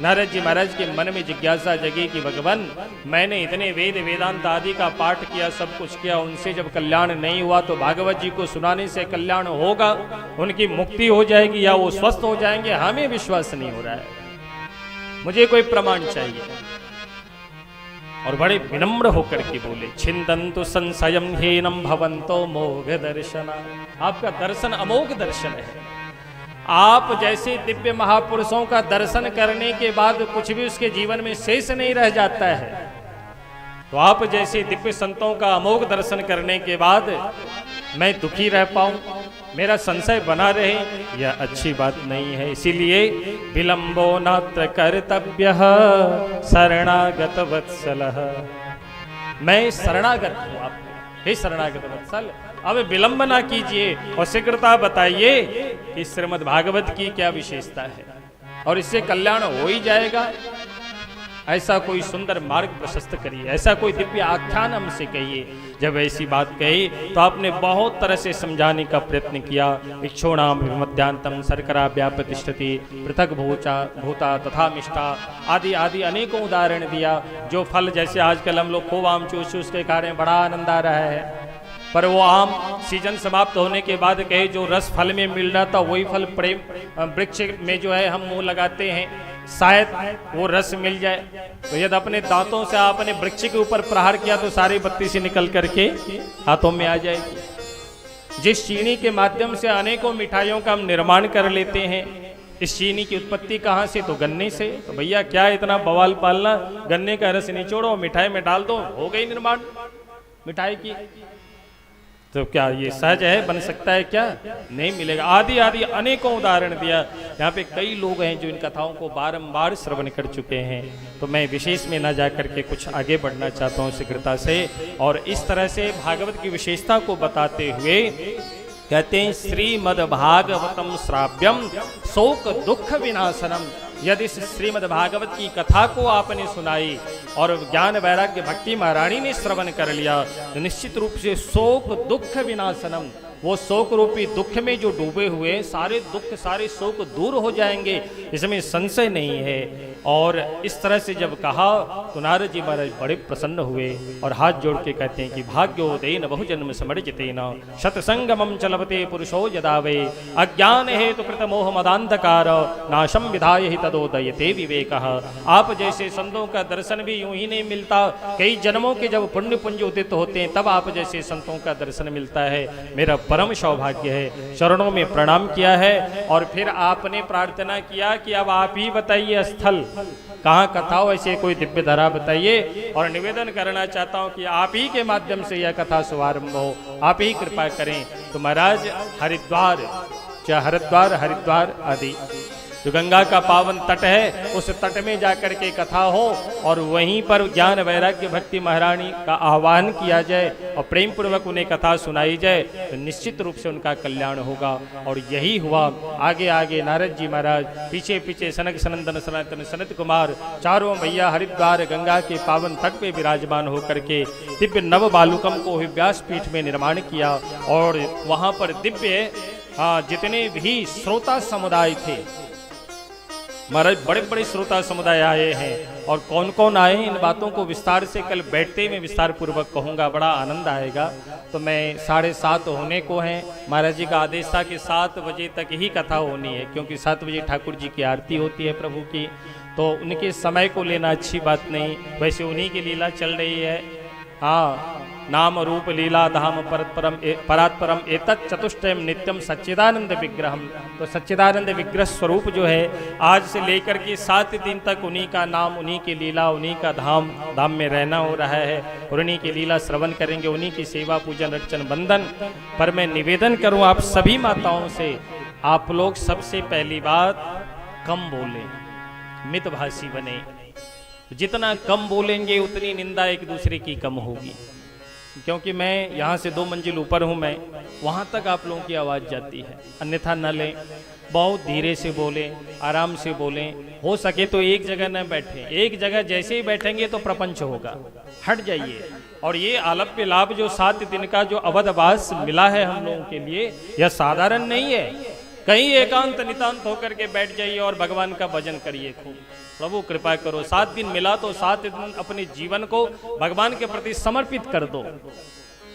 नारद जी महाराज के मन में जिज्ञासा जगी कि भगवान, मैंने इतने वेद वेदांत आदि का पाठ किया, सब कुछ किया, उनसे जब कल्याण नहीं हुआ तो भागवत जी को सुनाने से कल्याण होगा, उनकी मुक्ति हो जाएगी या वो स्वस्थ हो जाएंगे। हमें विश्वास नहीं हो रहा है, मुझे कोई प्रमाण चाहिए। और बड़े विनम्र होकर के बोले, छिंदन्तु संशयम हीनम भवन्तो मोघ दर्शना। आपका दर्शन अमोघ दर्शन है। आप जैसे दिव्य महापुरुषों का दर्शन करने के बाद कुछ भी उसके जीवन में शेष नहीं रह जाता है, तो आप जैसे दिव्य संतों का अमोघ दर्शन करने के बाद मैं दुखी रह पाऊं, मेरा संशय बना रहे, यह अच्छी बात नहीं है। इसीलिए विलंबो नात्र कर्तव्यः शरणागत वत्सलः। मैं शरणागत हूं आपको, हे शरणागत वत्सल, अब विलंब ना कीजिए और शीघ्रता बताइए कि श्रीमद् भागवत की क्या विशेषता है और इससे कल्याण हो ही जाएगा। ऐसा कोई सुंदर मार्ग प्रशस्त करिए, ऐसा कोई दिव्य आख्यान हमसे कहिए। जब ऐसी बात कही तो आपने बहुत तरह से समझाने का प्रयत्न किया। इक्षोणाम मध्यांतम शर्करा व्याप्रतिष्ठति पृथक भूता तथा मिष्टा आदि आदि अनेकों उदाहरण दिया। जो फल, जैसे आजकल हम लोग खूब आम चूस चूस के खा रहे हैं, बड़ा आनंद आ रहा है, पर वो आम सीजन समाप्त होने के बाद कहे जो रस फल में मिल रहा था वही फल प्रेम वृक्ष में जो है हम मुंह लगाते हैं, शायद वो रस मिल जाए। तो यदि अपने दांतों से आपने वृक्ष के ऊपर प्रहार किया तो सारी बत्ती से निकल करके हाथों में आ जाएगी। जिस चीनी के माध्यम से अनेकों मिठाइयों का हम निर्माण कर लेते हैं, इस चीनी की उत्पत्ति कहाँ से? तो गन्ने से। तो भैया क्या इतना बवाल पालना, गन्ने का रस निचोड़ो मिठाई में डाल दो, हो गई निर्माण मिठाई की। तो क्या ये सहज है, बन सकता है क्या? नहीं मिलेगा। आदि आदि अनेकों उदाहरण दिया। यहाँ पे कई लोग हैं जो इन कथाओं को बारंबार श्रवण कर चुके हैं, तो मैं विशेष में ना जाकर के कुछ आगे बढ़ना चाहता हूँ शीघ्रता से। और इस तरह से भागवत की विशेषता को बताते हुए कहते हैं, श्रीमद् भागवतम श्राव्यम शोक दुख विनाशनम। यदि इस श्रीमद् भागवत की कथा को आपने सुनाई और ज्ञान वैराग्य भक्ति महारानी ने श्रवण कर लिया तो निश्चित रूप से शोक दुख विनाशनम, वो शोक रूपी दुख में जो डूबे हुए सारे दुख सारे शोक दूर हो जाएंगे, इसमें संशय नहीं है। और इस तरह से जब कहा तो नारद जी महाराज बड़े प्रसन्न हुए और हाथ जोड़ के कहते हैं कि भाग्योदयेन बहुजन्म समर्जितेन शतसंगमं चलवते पुरुषो यदा वै अज्ञान हेतु कृत मोह मदांधकार नाशम विधाय हि तदोदयते विवेकः। आप जैसे संतों का दर्शन भी यूं ही नहीं मिलता, कई जन्मों के जब पुण्य पुंज उदित होते हैं तब आप जैसे संतों का दर्शन मिलता है। मेरा परम सौभाग्य है। चरणों में प्रणाम किया है और फिर आपने प्रार्थना किया कि अब आप ही बताइए स्थल कहाँ कथा हो, ऐसे कोई दिव्य धारा बताइए। और निवेदन करना चाहता हूँ कि आप ही के माध्यम से यह कथा शुभारंभ हो, आप ही कृपा करें। तो महाराज हरिद्वार, चाहे हरिद्वार आदि जो गंगा का पावन तट है, उस तट में जाकर के कथा हो और वहीं पर ज्ञान वैराग्य भक्ति महारानी का आह्वान किया जाए और प्रेम पूर्वक उन्हें कथा सुनाई जाए तो निश्चित रूप से उनका कल्याण होगा। और यही हुआ। आगे आगे नारद जी महाराज, पीछे पीछे सनक सनंदन सनातन सनत कुमार, चारों भैया हरिद्वार गंगा के पावन तट पे विराजमान होकर के दिव्य नव बालुकम को व्यासपीठ में निर्माण किया और वहाँ पर दिव्य जितने भी श्रोता समुदाय थे महाराज, बड़े बड़े श्रोता समुदाय आए हैं। और कौन कौन आए इन बातों को विस्तार से कल बैठते में विस्तार पूर्वक कहूँगा, बड़ा आनंद आएगा। तो मैं 7:30 होने को हैं, महाराज जी का आदेश था कि 7 बजे तक ही कथा होनी है, क्योंकि 7 बजे ठाकुर जी की आरती होती है प्रभु की, तो उनके समय को लेना अच्छी बात नहीं। वैसे उन्हीं की लीला चल रही है। नाम रूप लीला धाम परात्परम एतत् चतुष्टयम नित्यम सच्चिदानंद विग्रहम। तो सच्चिदानंद विग्रह स्वरूप जो है आज से लेकर के 7 दिन तक उन्हीं का नाम, उन्हीं की लीला, उन्हीं का धाम में रहना हो रहा है, और उन्हीं की लीला श्रवण करेंगे, उन्हीं की सेवा पूजन अर्चन बंदन। पर मैं निवेदन करूं आप सभी माताओं से, आप लोग सबसे पहली बात कम बोलें, मितभाषी बने। जितना कम बोलेंगे उतनी निंदा एक दूसरे की कम होगी, क्योंकि मैं यहाँ से 2 मंजिल ऊपर हूँ, मैं वहाँ तक आप लोगों की आवाज़ जाती है। अन्यथा न लें, बहुत धीरे से बोलें, आराम से बोलें। हो सके तो एक जगह न बैठें, एक जगह जैसे ही बैठेंगे तो प्रपंच होगा, हट जाइए। और ये आलप्य लाभ जो 7 दिन का जो अवधवास मिला है हम लोगों के लिए, यह साधारण नहीं है। कहीं एकांत नितांत होकर के बैठ जाइए और भगवान का भजन करिए खूब। प्रभु कृपा करो, 7 दिन मिला तो 7 दिन अपने जीवन को भगवान के प्रति समर्पित कर दो,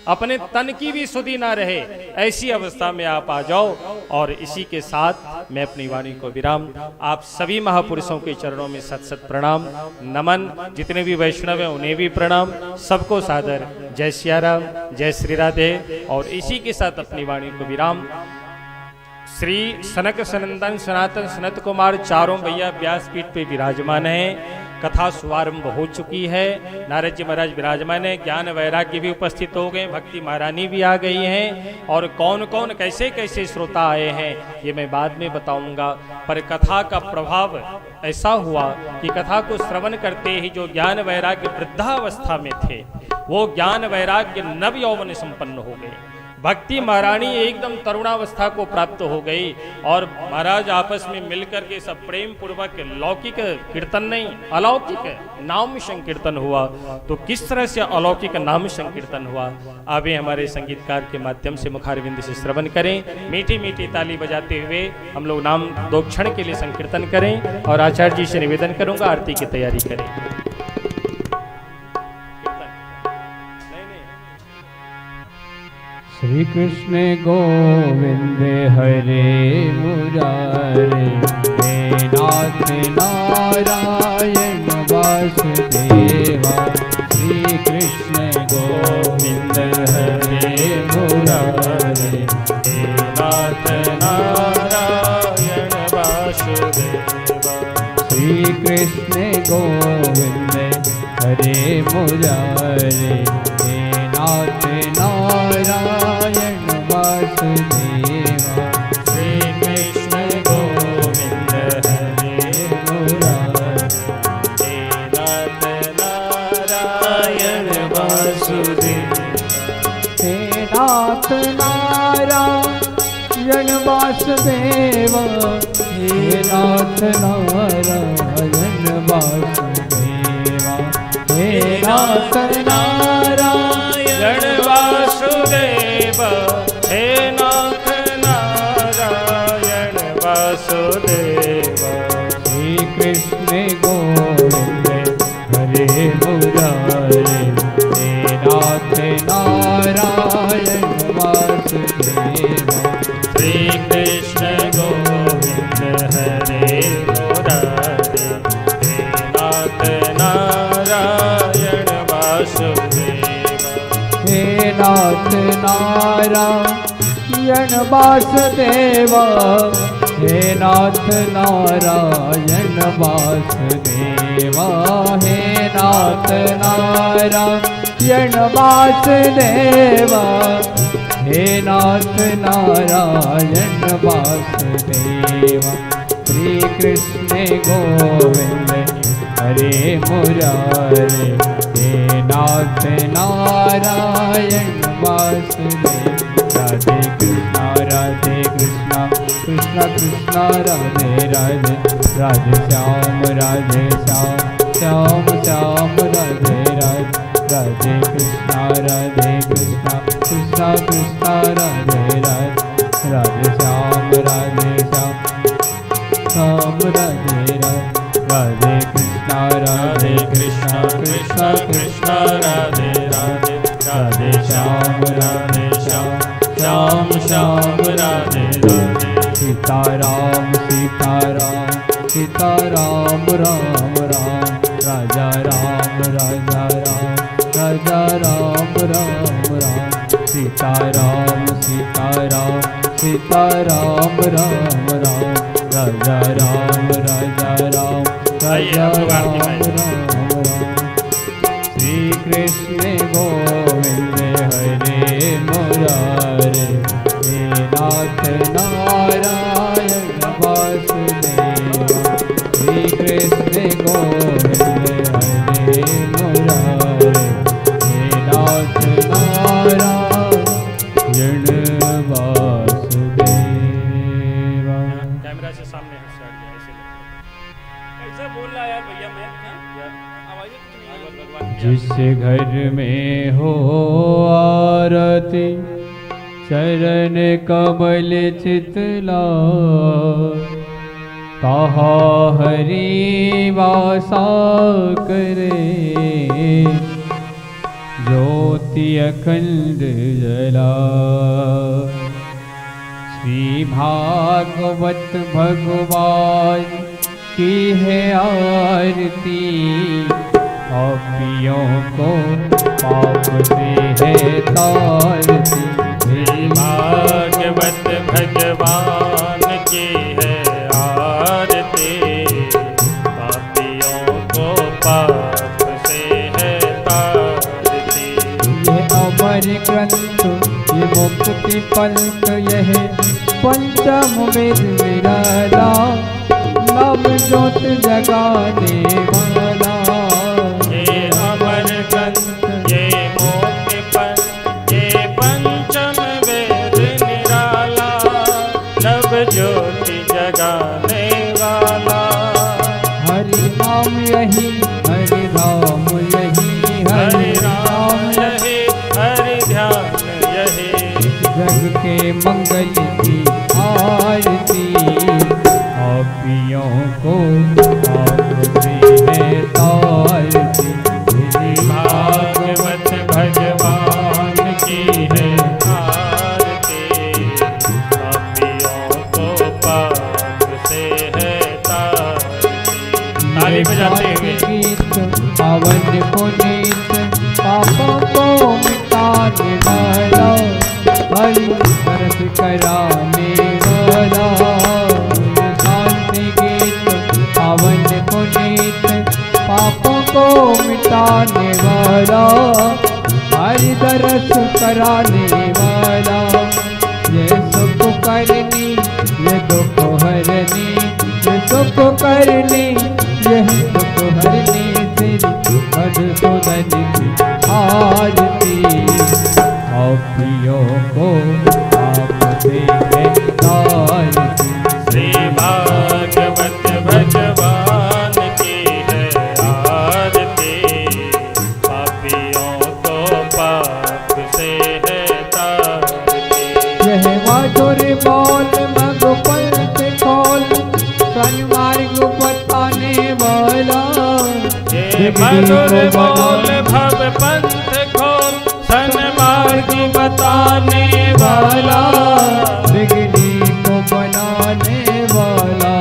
अपने तन की भी सुधि ना रहे, ऐसी अवस्था में आप आ जाओ। और इसी के साथ मैं अपनी वाणी को विराम, आप सभी महापुरुषों के चरणों में सत सत प्रणाम नमन। जितने भी वैष्णव हैं उन्हें भी प्रणाम, सबको सादर जय सिया राम, जय श्री राधे। और इसी के साथ अपनी वाणी को विराम। श्री सनक सनंदन सनातन सनत कुमार चारों भैया व्यासपीठ पे विराजमान हैं। कथा शुभारंभ हो चुकी है, नारद जी महाराज विराजमान है, ज्ञान वैराग्य भी उपस्थित हो गए, भक्ति महारानी भी आ गई हैं, और कौन कौन कैसे कैसे श्रोता आए हैं ये मैं बाद में बताऊंगा। पर कथा का प्रभाव ऐसा हुआ कि कथा को श्रवण करते ही जो ज्ञान वैराग्य वृद्धावस्था में थे, वो ज्ञान वैराग्य नव यौवन संपन्न हो गए। भक्ति महारानी एकदम तरुणावस्था को प्राप्त हो गई, और महाराज आपस में मिलकर के सब प्रेम पूर्वक लौकिक कीर्तन नहीं, अलौकिक नाम संकीर्तन हुआ। तो किस तरह से अलौकिक नाम संकीर्तन हुआ, अभी हमारे संगीतकार के माध्यम से मुखारविंद से श्रवण करें। मीठी मीठी ताली बजाते हुए हम लोग नाम 2 क्षण के लिए संकीर्तन करें, और आचार्य जी से निवेदन करूंगा आरती की तैयारी करें। श्री कृष्ण गोविंद हरे मुरारे, हे नाथ नारायण वासुदेवा। श्री कृष्ण गोविंद हरे मुरारे, हे नाथ नारायण वासुदेवा। श्री कृष्ण गोविंद हरे मुरारे, हे नाथ नारायण वासुदेवा। श्री कृष्ण गोविंद हरे मुरारे, हे नाथ नारायण वासुदेवा। हे नाथ नारायण वासुदेवा, हे नाथ नारायण वासुदेवा। हे नाथ नारायण वासुदेवा, हे नाथ नारायण वासुदेवा। श्री कृष्ण गोविंद हरे मुरारे, हे नाथ नारायण वासुदेवा। श्री कृष्ण गोविंद हरे मुरारे, हे नाथ नारायण वासुदेवा। हे नाथ नारायण वासुदेवा, हे नाथ नारायण वासुदेवा। हे नाथ नारायण वासुदेवा, हे नाथ नारायण वासुदेवा। श्री कृष्ण गोविंद हरे मुरारे, हे नाथ नारायण वासुदेव। राधे कृष्णा कृष्ण कृष्ण राधे राधे, राधे श्याम श्याम श्याम राधे राधे। राधे कृष्णा कृष्ण कृष्ण राधे राधे, राधे श्याम राधे श्याम श्याम राधे राधे कृष्णा कृष्णा कृष्णा राधे राधे राधे श्याम श्याम श्याम राधे राधे सीताराम सीताराम सीताराम राम राम राजा राम राजा राम राजा राम राम राम सीताराम सीताराम सीताराम राम राम राजा राम राजा राम राजा राम राम राम श्री कृष्ण गोविंद हरे मुरारे हे नाथ नारायण वासुदेव श्री कृष्ण गोविंद हरे मुरारे हे नाथ नारायण वासुदेव। कैमरा से सामने ऐसे बोल रहा यार भैया मैं आवाज़ भगवान जिस घर में हो आरती चरण कमल चितला कहा हरि वासा करे ज्योति अखंड जला श्री भागवत भगवान की है आरती पापियों को पाप से है तारती श्री भागवत भगवान की है आरती पापियों को पाप से है तारती ये अमर ग्रंथ ये मुक्ति पंथ यह पंचम वेद विराला नव ज्योत जगाने वाला ये अमर ग्रंथ ये मुक्ति पंथ ये पंचम वेद निराला नव ज्योति जगाने वाला हरि नाम यही हरि राम यही हरि राम यही हरि ध्यान यही जग के मंगल की आरती पापियों को पाप से है तारती श्री भागवत भगवान की है आरती पापियों को पाप से है तारती ताली बजाते हुए गीत पावन पुनीत पापों को मिटाने वाला हरि भरत कराने वाला शांति गीत पावन पुनीत पापों को मिटाने वाला हरि दरस कराने वाला ये सुख करनी ये दुख हरनी ये सुख करनी यह दुख हरनी तेरी मधुसूदन की आरती पापियों को पाप से है तारती श्री भागवत भगवान की है आरती पापियों को पाप से है तारती यह मधुर बोल मग पंथ खोल सन्मार्ग बताने वाला ये मधुर बोल भव पंथ खोल सन्मार्ग बताने वाला बिगड़ी को बनाने वाला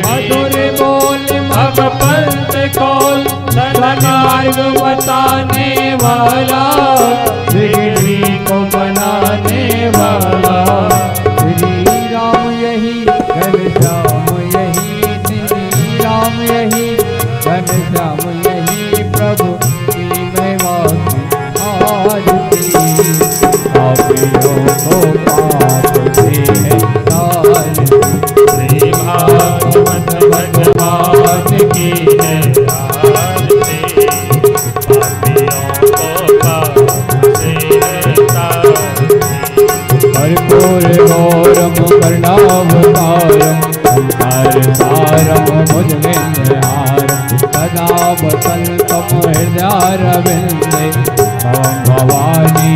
मधुर बोल भव पंथ खोल सन्मार्ग बताने वाला बिगड़ी को बनाने वाला श्री राम यही घनश्याम यही श्री राम यही घनश्याम यही प्रभु की महिमा की आरती पापियों को पाप से है तारती श्री भागवत भगवान की है आरती पापियों को पाप से है तारती कर्पूर गौरम कर्णावतारम संसार सारम भुजगेन्द्रहारम सदा वसन्तम हृदयारविन्दे भवं भवानी